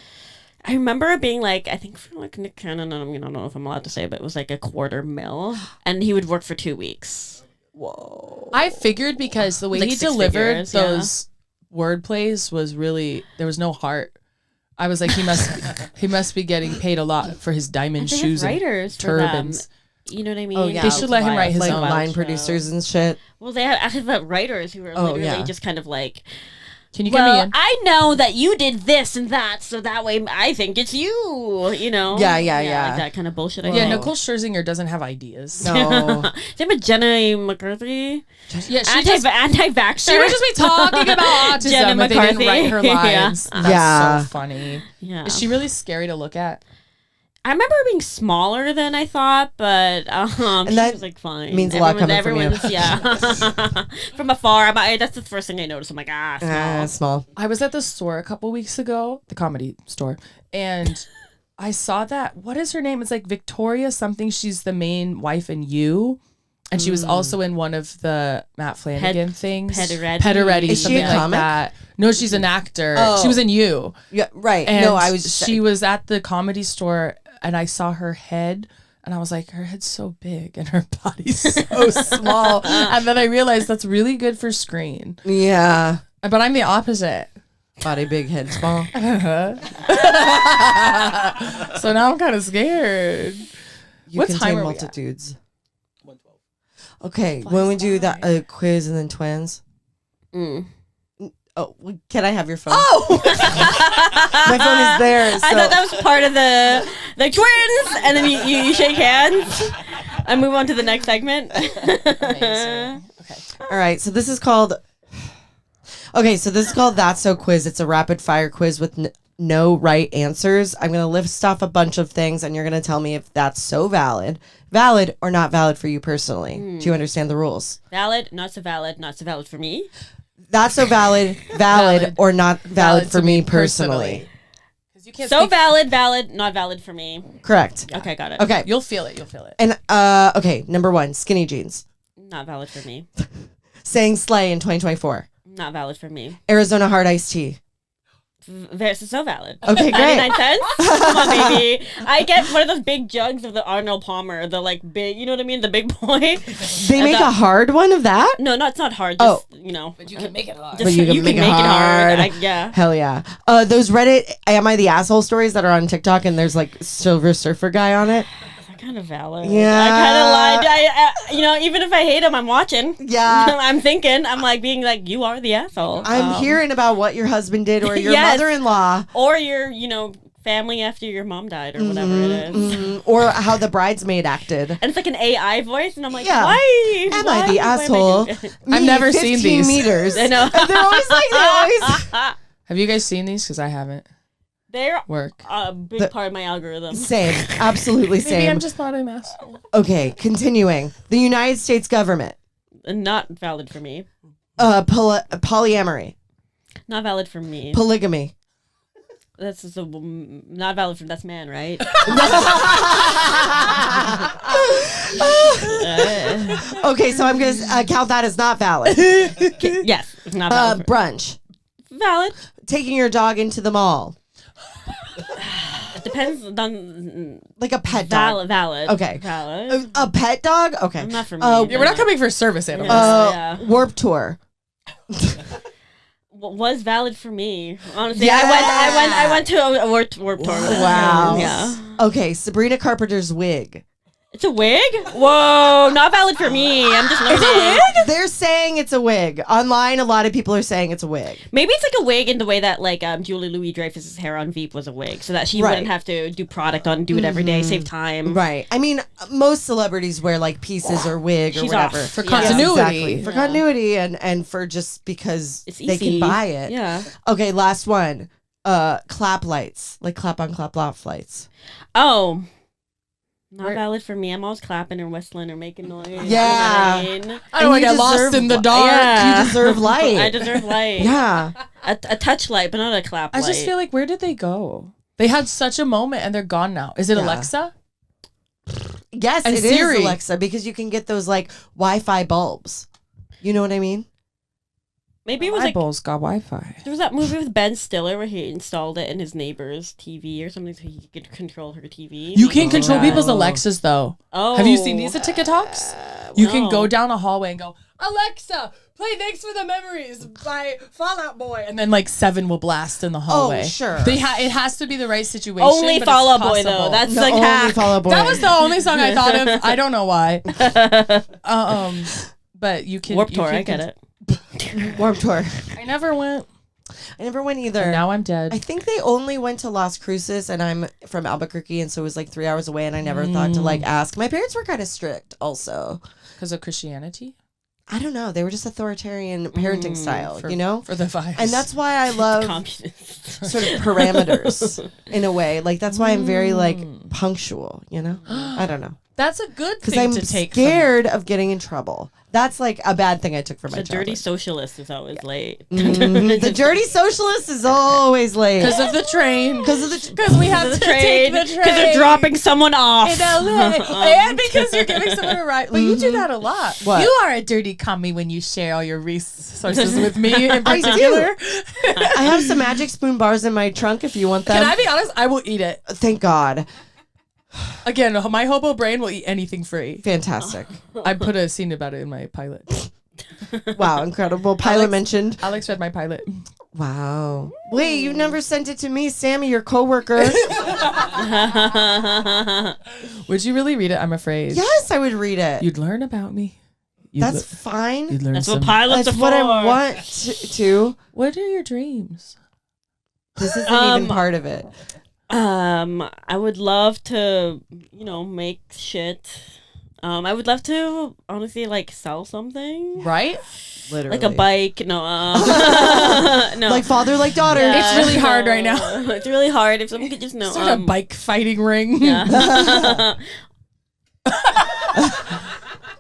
I remember it being like, I think for like Nick Cannon, I don't know if I'm allowed to say, but it was like $250,000, and he would work for 2 weeks. I figured because the way Like he 6 delivered figures, yeah. those word plays was really, there was no heart. I was like, he must be getting paid a lot for his diamond They have shoes and writers for turbans. them. You know what I mean? Oh, yeah. They should let him write his Like own. line producers and shit. Well, they have writers who are Oh, literally yeah. just kind of like Can you get me in? I know that you did this and that, so that way I think it's you. You know? Yeah. Like that kind of bullshit. I Yeah, think. Nicole Scherzinger doesn't have ideas. No. Same with Jenna McCarthy. Yeah, Anti-vaxxer. she would just be talking about autism, Jenna but they didn't McCarthy. write her lines. Yeah. That's so funny. Yeah. Is she really scary to look at? I remember her being smaller than I thought, but she that was like fine. means a lot coming from you. Everyone's yeah. From afar, that's the first thing I noticed. I'm like, small. Small. I was at the store a couple weeks ago, the comedy store, and I saw that. What is her name? It's like Victoria something. She's the main wife in You. And she was also in one of the Matt Flanagan things. Pederetti. Is she a something like comic? that. No, she's an actor. Oh. She was in You. Yeah, right. And no, I was just she was at the comedy store and I saw her head and I was like, her head's so big and her body's so small. And then I realized that's really good for screen. Yeah. But I'm the opposite. Body big, head small. So now I'm kind of scared. You What contain time are we at? multitudes. Okay, when we do that quiz and then twins. Oh, can I have your phone? Oh, My phone is there. I thought that was part of the twins, and then you shake hands and move on to the next segment. Amazing. Okay. All right, so this is called. Okay, so this is called That's So Quiz. It's a rapid fire quiz with no right answers. I'm going to list off a bunch of things, and you're going to tell me if that's so valid or not valid for you personally. Do you understand the rules? Valid, not so valid for me. That's so valid or not valid for me personally. You can't So speak- valid, not valid for me. Correct. Okay, got it. Okay. You'll feel it. And okay, number 1, skinny jeans. Not valid for me. Saying slay in 2024. Not valid for me. Arizona hard iced tea. So valid. Okay, great. 99 cents? Come on, baby. I get one of those big jugs of the Arnold Palmer, the like big, you know what I mean? The big boy. They make a hard one of that? No, it's not hard. Just, you know. But you can make it hard. But you can make it hard. Yeah. Hell yeah. Those Reddit Am I the Asshole stories that are on TikTok and there's like Silver Surfer guy on it. Kind of valid. Yeah. I kind of lied. I even if I hate him, I'm watching. Yeah. I'm thinking. I'm like being like, you are the asshole. I'm hearing about what your husband did or your Yes. mother-in-law. Or your, family after your mom died or whatever it is. Or how the bridesmaid acted. And it's like an AI voice, and I'm like, Yeah. why? Am Why? I the Why am I asshole? doing it? I've Me, never seen 15 these. meters. I know. And they're always like, Have you guys seen these? Because I haven't. They're Work. a big part of my algorithm. Same. Absolutely Maybe same. I'm just not an asshole. Okay, continuing. The United States government. Not valid for me. Polyamory. Not valid for me. Polygamy. That's just not valid for that's man, right? Okay, so I'm going to count that as not valid. Yes, it's not valid. Brunch. Valid. Taking your dog into the mall. It depends on Like a pet dog. valid. Okay. Valid. A pet dog? Okay. Not for me. Yeah, we're not coming for service animals. Yeah. Warp Tour. Was valid for me. Honestly, Yeah. I went to a warp tour. Wow. Yeah. Okay, Sabrina Carpenter's wig. It's a wig? Whoa, not valid for me. I'm just learning. They're saying it's a wig. Online, a lot of people are saying it's a wig. Maybe it's like a wig in the way that like Julie Louis-Dreyfus's hair on Veep was a wig, so that she Right. wouldn't have to do product on, do it every day, save time. Right. I mean, most celebrities wear like pieces or wig or She's whatever. off. For Yeah. continuity. Exactly. For continuity and for just because It's they easy. can buy it. Yeah. Okay, last one. Clap lights. Like clap on, clap off lights. Oh. Not valid for me. I'm always clapping or whistling or making noise. Yeah. You know what I mean? I don't want to get lost in the dark. Yeah. You deserve light. I deserve light. Yeah. A touch light, but not a clap I light. just feel like, where did they go? They had such a moment and they're gone now. Is it Yeah. Alexa? Yes, And it is Siri. Alexa because you can get those like Wi-Fi bulbs. You know what I mean? Maybe it was like Eyeballs got Wi-Fi. there was that movie with Ben Stiller where he installed it in his neighbor's TV or something so he could control her TV. You can't control Maybe- people's Alexas though. Oh. Have you seen these at TikToks? You can no. go down a hallway and go, Alexa, play Thanks for the Memories by Fall Out Boy. And then like 7 will blast in the hallway. sure. It has to be the right situation. Only but Fall it's Out Boy though. possible. That's No, like only half. Fall Out Boy. That was the only song I thought of. I don't know why. But you can. Warp you Tour, can I get it. Warp Tour. I never went. I never went either. And now I'm dead. I think they only went to Las Cruces, and I'm from Albuquerque, and so it was like 3 hours away, and I never thought to like ask. My parents were kind of strict also. Because of Christianity? I don't know. They were just authoritarian parenting style, for, you know? For the vibes. And that's why I love sort of parameters in a way. Like, that's why I'm very like punctual, you know? I don't know. That's a good Because thing I'm to take scared of getting in trouble. That's like a bad thing I took from my The dirty childhood. socialist is always late. The dirty socialist is always late. Because of the train. Because we have to take the train. Because they're dropping someone off. In LA. And because you're giving someone a ride. But you do that a lot. What? You are a dirty commie when you share all your resources with me in I particular. do. I have some Magic Spoon bars in my trunk if you want them. Can I be honest? I will eat it. Thank God. Again, my hobo brain will eat anything free. Fantastic. I put a scene about it in my pilot. Wow, incredible. Pilot mentioned. Alex read my pilot. Wow. Wait, you never sent it to me, Sammy, your coworker. Would you really read it? I'm afraid. Yes, I would read it. You'd learn about me. That's fine. You'd learn That's some. what pilots That's are what for. I want to. What are your dreams? This isn't even part of it. I would love to, make shit. I would love to honestly like sell something. Right? Literally. Like a bike. No. No. Like father, like daughter. Yeah, It's really hard right now. It's really hard. If someone could just know. Start a bike fighting ring. Yeah.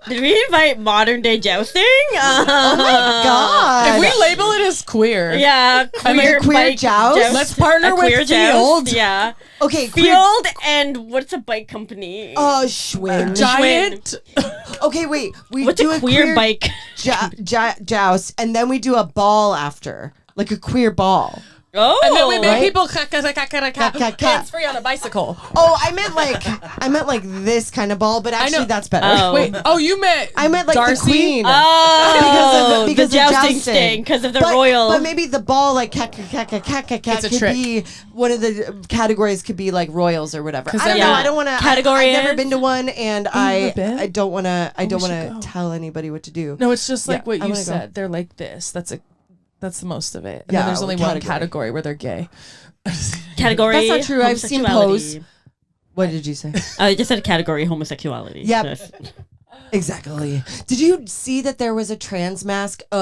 Did we invite modern day jousting? Oh my God. If we label it as queer. Yeah, queer bike joust? Let's partner a with queer Field. joust. Yeah, Okay, queer. Field and what's a bike company? Schwinn. Giant. Okay, wait. We What's do a queer bike? Joust, and then we do a ball after, like a queer ball. Oh, And then we make right? people Ka-ka-ka. hands free on a bicycle. Oh, I meant like this kind of ball, but actually know. that's better. Oh. Wait, you meant I meant like Darcy? the queen. Oh, because the of jousting sting because of the but, royal. But maybe the ball like It's a could trick. be one of the categories could be like royals or whatever. 'Cause I don't then- know. Yeah. I don't want to. Category I've never is- been to one, and never I been? don't want to. I don't we want should go. to tell anybody what to do. No, it's just like Yeah, what I you wanna go. said. They're like this. That's the most of it. And Yeah, then there's only one category. category where they're gay. Category. That's not true. I've seen homosexuality. What did you say? I just said category homosexuality. Yep. Just- Exactly. Did you see that there was a trans mask Dude,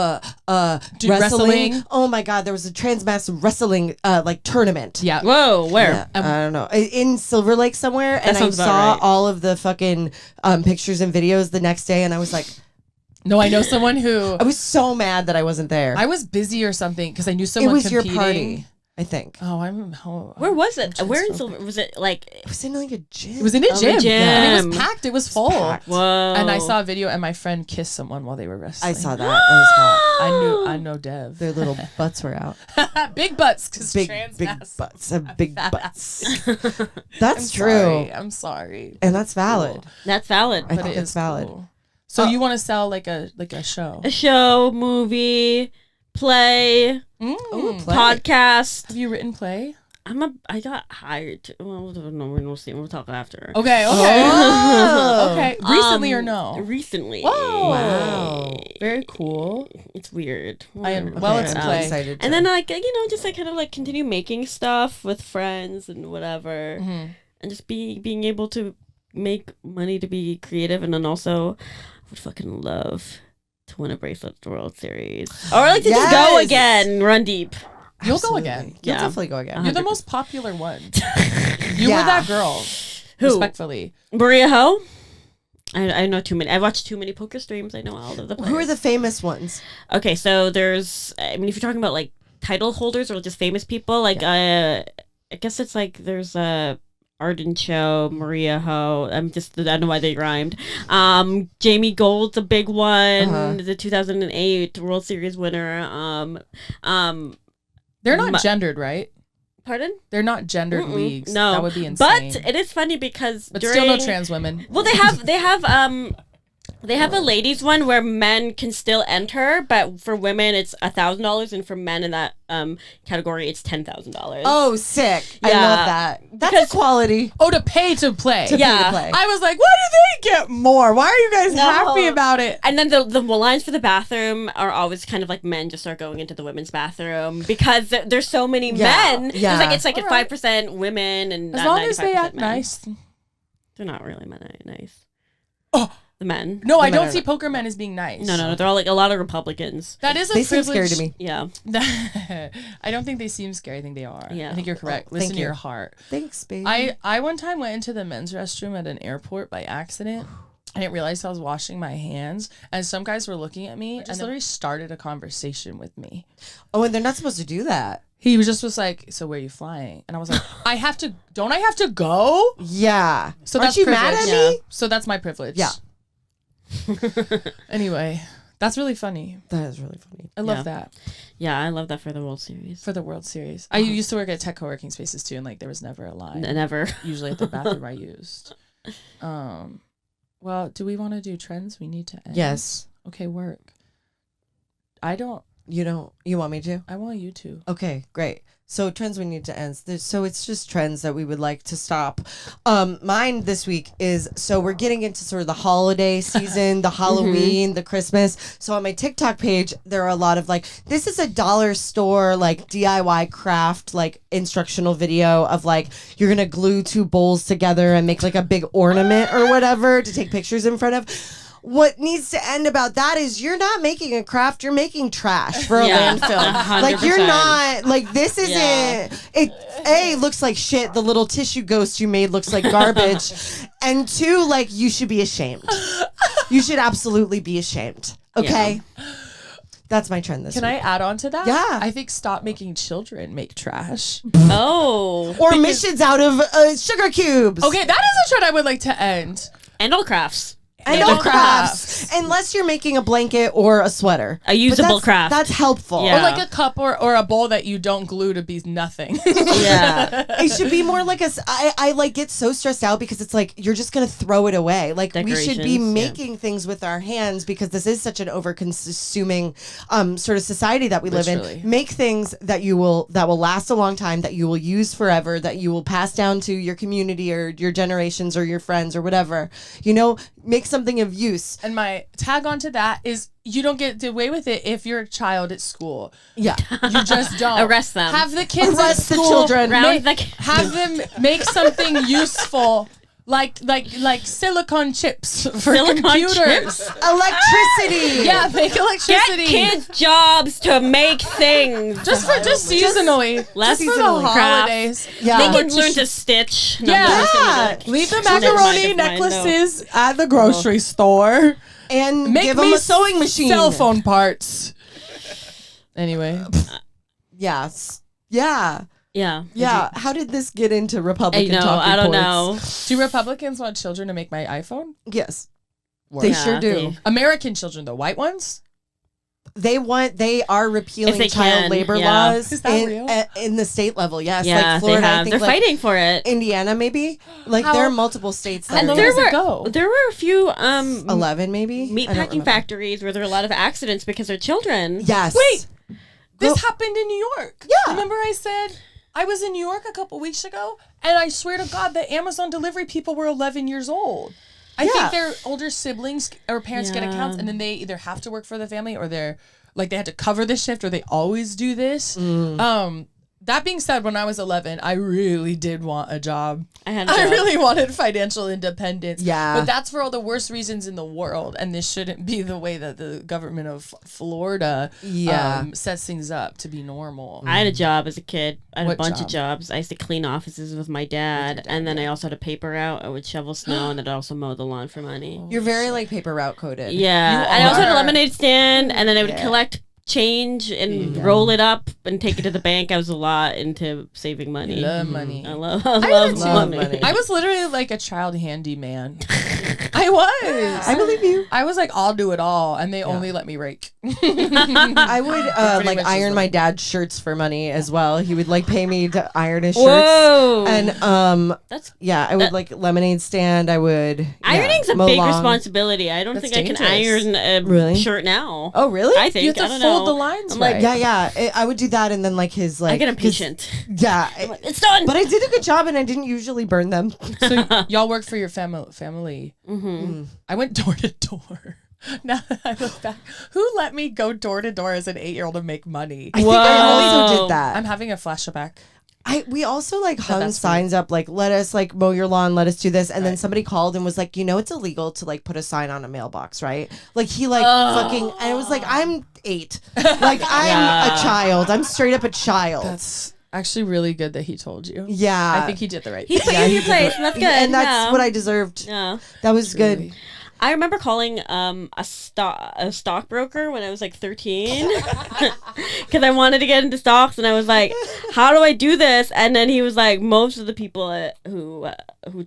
wrestling? wrestling? Oh my God, there was a trans mask wrestling like tournament. Yeah. Whoa, where? Yeah, I don't know. In Silver Lake somewhere, and I sounds about saw right. all of the fucking pictures and videos the next day, and I was like, No, I know someone who I was so mad that I wasn't there. I was busy or something because I knew It someone was competing. your party, I think. Oh, Where was it? I'm Where in just Silver? Was it like? It was in like a gym. It was in a gym. gym. And it was packed. It was full. packed. Whoa. And I saw a video and my friend kissed someone while they were wrestling. I saw that. That was hot. I know Dev. Their little butts were out. Big butts because Big, trans big masks. butts. Big butts. That's true. Sorry. I'm sorry. And that's valid. That's valid. I But think it it's is valid. cool. So you want to sell like a show? A show, movie, play, Ooh, play. podcast. Have you written play? I got hired. Well, no, we'll see. We'll talk after. Okay. Oh. Okay. Recently or no? Recently. Whoa. Wow. Very cool. It's weird. Well, it's I'm play. excited. And then just like kind of like continue making stuff with friends and whatever, and just being able to make money to be creative, and then also I would fucking love to win a bracelet World Series, or like to just go Yes. again, run deep. You'll go Absolutely. again. You'll Yeah. definitely go again. You're the most popular one. You Yeah. were that girl. Who? Respectfully. Maria Ho. I know too many. I watched too many poker streams. I know all of the players. Who are the famous ones? Okay, so there's. I mean, if you're talking about like title holders or just famous people, like I guess it's like there's Arden Cho, Maria Ho. I don't know why they rhymed. Jamie Gold's a big one. The 2008 World Series winner. They're not gendered, right? Pardon? They're not gendered leagues. No, That would be insane. But it is funny because But during, still no trans women. Well, they have They have a ladies one where men can still enter, but for women it's $1,000, and for men in that category it's $10,000. Oh, sick! I Yeah. love that. That's Because- equality. Oh, to pay to play. To Yeah. pay to play. I was like, why do they get more? Why are you guys No. happy about it? And then the lines for the bathroom are always kind of like men just start going into the women's bathroom because there's so many men. Yeah. It's like All right. 5% women and As not long as they 95% act men. nice. They're not really nice. Oh. The men. No, I men don't are see not. poker men as being nice. No, they're all like a lot of Republicans. That is a They seem privilege. scary to me. Yeah. I don't think they seem scary. I think they are. Yeah. I think you're correct. Thank Listen to you. your heart. Thanks, baby. I one time went into the men's restroom at an airport by accident. I didn't realize I was washing my hands, and some guys were looking at me and literally started a conversation with me. Oh, and they're not supposed to do that. He was like, "So where are you flying?" And I was like, Don't I have to go?" Yeah. So Aren't that's you mad at privilege. me? So that's my privilege. Yeah. Anyway, that's really funny. That is really funny. I love Yeah. that Yeah, I love that for the World Series. for the World Series. I used to work at tech co-working spaces too, and like there was never a line. Never. Usually at the bathroom I used. Well, do we want to do trends? We need to end. Yes. Okay, work. I don't. You want me to? I want you to. Okay, great. So trends we need to end. So it's just trends that we would like to stop. Mine this week is, so we're getting into sort of the holiday season, the Halloween, the Christmas. So on my TikTok page, there are a lot of like, this is a dollar store, like DIY craft, like instructional video of like, you're going to glue two bowls together and make like a big ornament or whatever to take pictures in front of. What needs to end about that is you're not making a craft, you're making trash for a Yeah, landfill. Like 100%. you're not, like this isn't, Yeah. it A, looks like shit, the little tissue ghost you made looks like garbage, and 2, like you should be ashamed. You should absolutely be ashamed, okay? That's my trend this Can week. I add on to that? Yeah. I think stop making children make trash. Oh. Or missions out of sugar cubes. Okay, that is a trend I would like to end. And all crafts. And No no crafts. crafts. Unless you're making a blanket or a sweater. A usable But that's- craft. That's helpful. Yeah. Or like a cup or a bowl that you don't glue to be nothing. Yeah. It should be more like I like get so stressed out because it's like you're just gonna throw it away. Like we should be Decorations, yeah. making things with our hands because this is such an over-consuming sort of society that we live Literally. in. Make things that will last a long time, that you will use forever, that you will pass down to your community or your generations or your friends or whatever. You know, make something of use. And my tag onto that is you don't get away with it if you're a child at school. Yeah. You just don't. Arrest them. Have the kids Arrest at the school children. Round make- the- have them make something useful. Like silicon chips for Silicon computers. chips? Electricity. Yeah, make Get electricity. kids jobs to make things. Just seasonally. Less Just for the seasonally. holidays. Yeah. They can learn to stitch. No, Yeah. I'm just gonna do that. Leave the Never mind, macaroni never mind, no. necklaces at the grocery store. And Make give them me a sewing machine. Cell phone parts. Anyway, Yes. Yeah. Yeah. Yeah. How did this get into I Republican know. talking I don't points? know. do Republicans want children to make my iPhone? Yes. They Yeah, sure do. they- American children, the white ones? They are repealing they child can, labor yeah. laws Is that real? in the state level. Yes. Yeah, like Florida, they I have. think They're like fighting for it. Indiana maybe. Like How- there are multiple states that And are there there does it were go? there were a few 11 maybe. meat I don't packing remember. factories where there were a lot of accidents because they're children. Yes. Wait. This Go- happened in New York. Yeah. Remember I said I was in New York a couple weeks ago, and I swear to God, the Amazon delivery people were 11 years old. I Yeah. think their older siblings or parents get Yeah. accounts, and then they either have to work for the family or they're like they had to cover the shift or they always do this. That being said, when I was 11, I really did want a job. I had a I job. really wanted financial independence. Yeah. But that's for all the worst reasons in the world. And this shouldn't be the way that the government of Florida Yeah. sets things up to be normal. I had a job as a kid. I had What a bunch job? of jobs. I used to clean offices with my dad, and then I also had a paper route. I would shovel snow, and I'd also mow the lawn for money. You're very like paper route coded. Yeah, You and I also had a are. lemonade stand, and then I would Yeah. collect change and roll it up and take it to the bank. I was a lot into saving money. Love money. I love I love did too. money. money. I was literally like a child handyman. I was. I believe you. I was like, I'll do it all, and they only let me rake. I would like much iron just my like- dad's shirts for money as well. He would like pay me to iron his shirts. Whoa. And That's I would like lemonade stand. I would ironing's a mow big lawn. responsibility. I don't That's think I can dangerous. iron a Really? shirt now. Oh really? I think You have to I don't fold know. the lines I'm like, right. Yeah. I would do that, and then like his like. I get 'cause- impatient. Yeah. It's done. But I did a good job, and I didn't usually burn them. So y'all work for your family. Mm-hmm. I went door to door. Now that I look back, who let me go door to door as an 8-year-old and make money? I think I also Whoa. did that. I'm having a flashback. We also like hung that's signs up like, let us like mow your lawn, let us do this, and then somebody called and was like, it's illegal to like put a sign on a mailbox, right? Like he like fucking, and it was like, I'm 8, like I'm a child, I'm straight up a child. That's actually really good that he told you. Yeah, I think he did the right He thing. put you in your place, and that's good. and that's yeah. what I deserved. Yeah. That was good. I remember calling a stockbroker when I was like 13 because I wanted to get into stocks, and I was like, "How do I do this?" And then he was like, "Most of the people who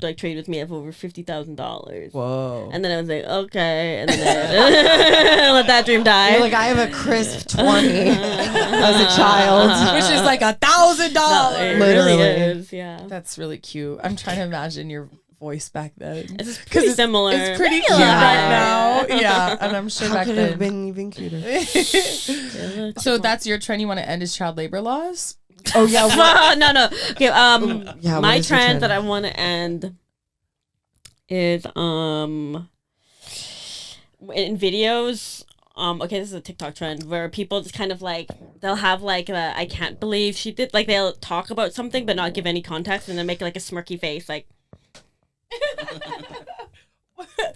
like trade with me have over $50,000." Whoa. And then I was like, "Okay," and then I let that dream die. You're like, I have a crisp 20 as a child. Which is like $1,000. It Literally. really is, yeah. That's really cute. I'm trying to imagine your voice back then. It's pretty similar. It's pretty Maybe a cute little right bit. now. Yeah, and I'm sure How back could it then. have been even cuter? So that's your trend. You want to end is child labor laws? Oh yeah. What? No. Okay. Yeah, what My is your trend trend? that I want to end is in videos. Okay, this is a TikTok trend where people just kind of like they'll have like I can't believe she did, like they'll talk about something but not give any context and then make like a smirky face like.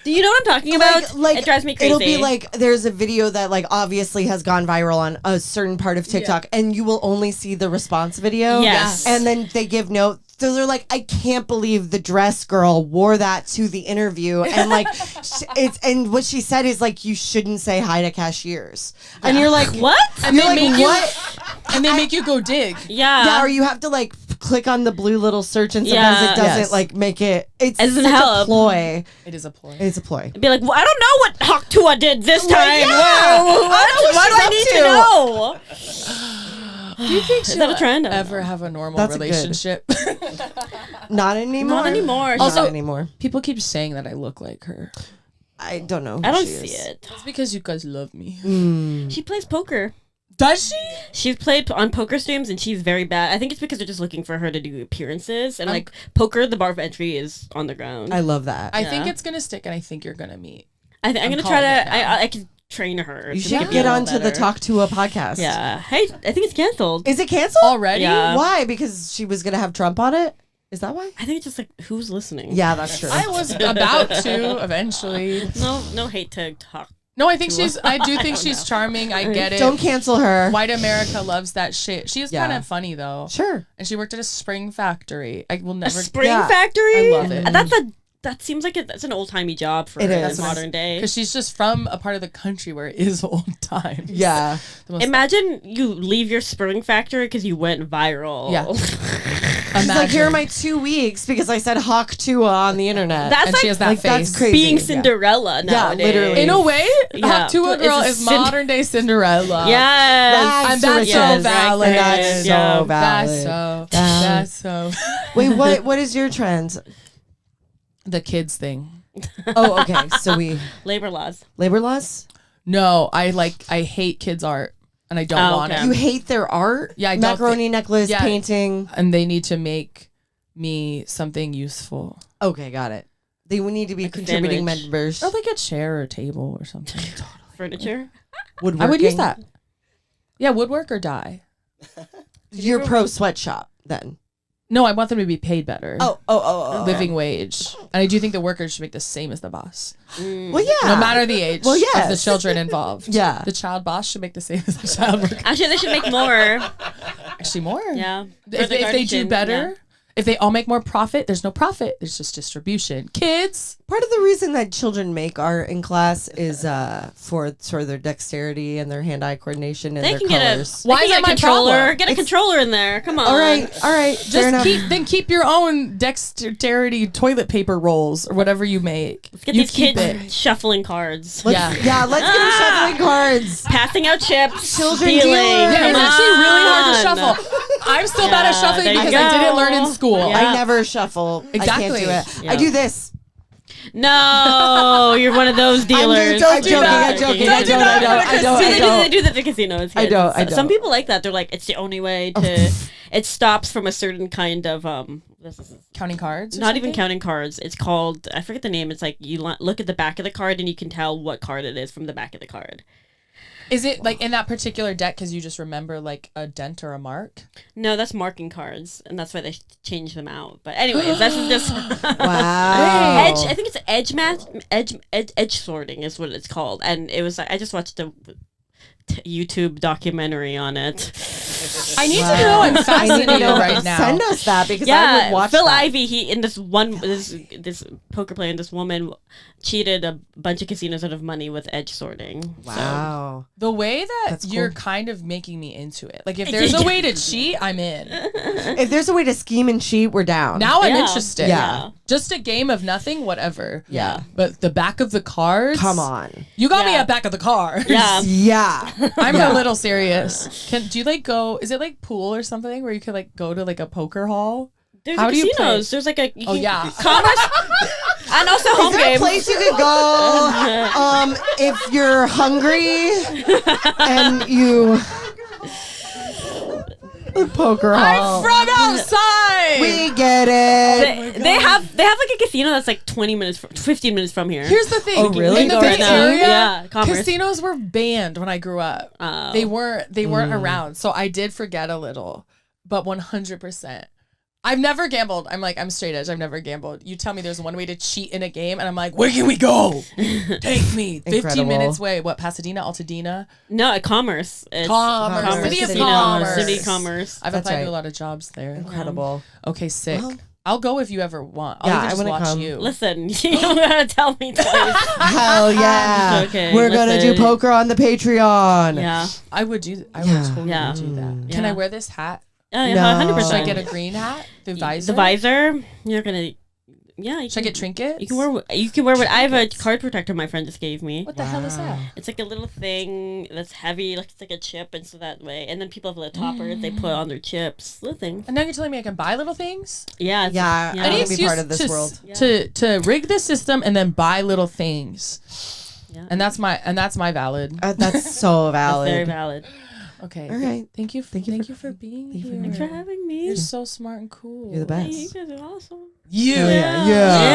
Do you know what I'm talking about? Like it drives me crazy. It'll be like there's a video that like obviously has gone viral on a certain part of TikTok, and you will only see the response video. Yes. And then they give note. So they're like, I can't believe the dress girl wore that to the interview, and like, and what she said is like, you shouldn't say hi to cashiers, and you're like, what? And You're they like, make you, what? and they make you go dig. Yeah. Yeah, or you have to like click on the blue little search, and sometimes Yeah. it doesn't Yes. like make it. It's It doesn't such help. a ploy. It is a ploy. It's a ploy. Be like, well, I don't know what Haktua did this time. yeah. Whoa, what? Why do I need to know? Do you think Is that a trend? ever have a normal That's good. relationship? Not anymore. Not anymore. Not Also- anymore. People keep saying that I look like her. I don't know. I who don't she see is. it. It's because you guys love me. She plays poker. Does she? She's played on poker streams and she's very bad. I think it's because they're just looking for her to do appearances. And like poker, the bar of entry is on the ground. I love that. I think Yeah. it's gonna stick, and I think you're gonna meet. I'm I'm gonna try calling it to. now. I can train her. You to should make me get a little onto the better. Talk to a podcast. Yeah. Hey, I think it's canceled. Is it canceled Already? Yeah. Why? Because she was gonna have Trump on it. Is that why? I think it's just like who's listening. Yeah, that's true. I was about to eventually. No hate to talk. No, I think I do think she's charming. I get it. Don't cancel her. White America loves that shit. She is Yeah. kind of funny though. Sure. And she worked at a spring factory. I will A never. spring Yeah. factory. I love it. That seems like that's an old timey job for It in is. modern day. Because she's just from a part of the country where it is old times. Yeah. The most- Imagine you leave your spring factory because you went viral. Yeah. She's like, here are my 2 weeks because I said Hawk Tua on the internet. That's and like she has that like, face. that's crazy. being Yeah. Cinderella nowadays. literally. In a way, Yeah. Hawk Tua Girl It's a is modern day Cinderella. Yes. And that's so Yes, valid. right there. That's so Yeah. valid. That's so. Wait, what is your trend? The kids thing. Oh, okay. So we Labor laws. labor laws. No, I hate kids' art, and I don't Oh, want okay. it. You hate their art. Yeah, I don't macaroni necklace Yeah. painting. And they need to make me something useful, Okay, got it. They would need to be Like a contributing sandwich. members. or like a chair or a table or something. Furniture. Woodworking. I would use that. Yeah, woodwork or dye. Your pro sweatshop then. No, I want them to be paid better. Oh. Living wage. And I do think the workers should make the same as the boss. Well, yeah. No matter the age Well, of the yes. children involved. Yeah. The child boss should make the same as the child worker. Actually, they should make more. Actually, more. Yeah. If they do better, If they all make more profit, there's no profit. There's just distribution. Kids. Part of the reason that children make art in class is for sort of their dexterity and their hand-eye coordination and They their can get colors. Why Why is get that a my controller? problem? Get a controller in there. Come on. All right. Just keep your own dexterity toilet paper rolls or whatever you make. Let's get You these keep kids it. shuffling cards. Let's get them shuffling cards. Passing out chips. Children stealing. dealers. Yeah, Come it's actually really hard to on. shuffle. I'm still bad at shuffling there you because I go. didn't learn in school. Yeah. I never shuffle. I Exactly. can't do it. Yeah. I do this. No, you're one of those dealers. I'm joking. I don't. They do that at the casinos. I don't. Some people like that. They're like, it's the only way to. It stops from a certain kind of This is Counting cards? not even counting cards. It's called, I forget the name. It's like you look at the back of the card and you can tell what card it is from the back of the card. Is it like in that particular deck because you just remember like a dent or a mark? No, that's marking cards, and that's why they change them out. But anyways, that's just Wow. edge. I think it's edge sorting is what it's called, and it was. I just watched a YouTube documentary on it. I need to know. I'm fascinated right now. Send us that because I Yeah, would watch Phil that. Ivey. He in this poker player and this woman cheated a bunch of casinos out of money with edge sorting. Wow. The way that That's you're cool. kind of making me into it. Like if there's a way to cheat, I'm in. If there's a way to scheme and cheat, we're down. Now I'm Yeah. interested. Yeah. Just a game of nothing, whatever. Yeah. But the back of the cards. Come on. You got me Yeah. at back of the cards. Yeah. Yeah. I'm Yeah. a little serious. Do you like go? Is it like pool or something where you could like go to like a poker hall? There's How do you casinos. play? There's like a Oh yeah. commerce and also home Is there a games. place you could go if you're hungry and you poker hall? I'm from outside. We get it. They have like a casino that's like 15 minutes from here. Here's the thing. Oh, really? In the Go Bay right now. Area, Yeah, commerce. casinos were banned when I grew up. Oh. They weren't around, so I did forget a little, but 100%. I've never gambled. I'm straight edge. I've never gambled. You tell me there's one way to cheat in a game, and I'm like, where can we go? Take me. 15 Incredible. minutes away. What, Pasadena, Altadena? No, commerce. It's Commerce. City of Casinos, Commerce. City Commerce. I've That's applied right. to a lot of jobs there. Incredible. Okay, sick. Well- I'll go if you ever want. I'll Yeah, even I just wanna watch come. you. Listen, you don't gotta tell me twice. Hell yeah. Okay, We're going to do listen. poker on the Patreon. Yeah. I would do. I Yeah. would totally Yeah. do that. Can Yeah. I wear this hat? Oh, yeah, No. 100%. Should I get a green hat? The visor. The visor. You're gonna. Yeah. You Should I get trinkets? You can wear. You can wear what I have a card protector my friend just gave me. What the hell is that? It's like a little thing that's heavy, like it's like a chip, and so that way. And then people have little toppers they put on their chips. Little thing. And now you're telling me I can buy little things? Yeah. Yeah, I I wanna need be to part of this world. to rig the system and then buy little things. Yeah. And that's my valid. That's so That's valid. very valid. Okay. All right. Thank you for being Thanks for here. Thanks for having me. You're so smart and cool. You're the Hey, best. you guys are awesome. You. Hell yeah. Yeah.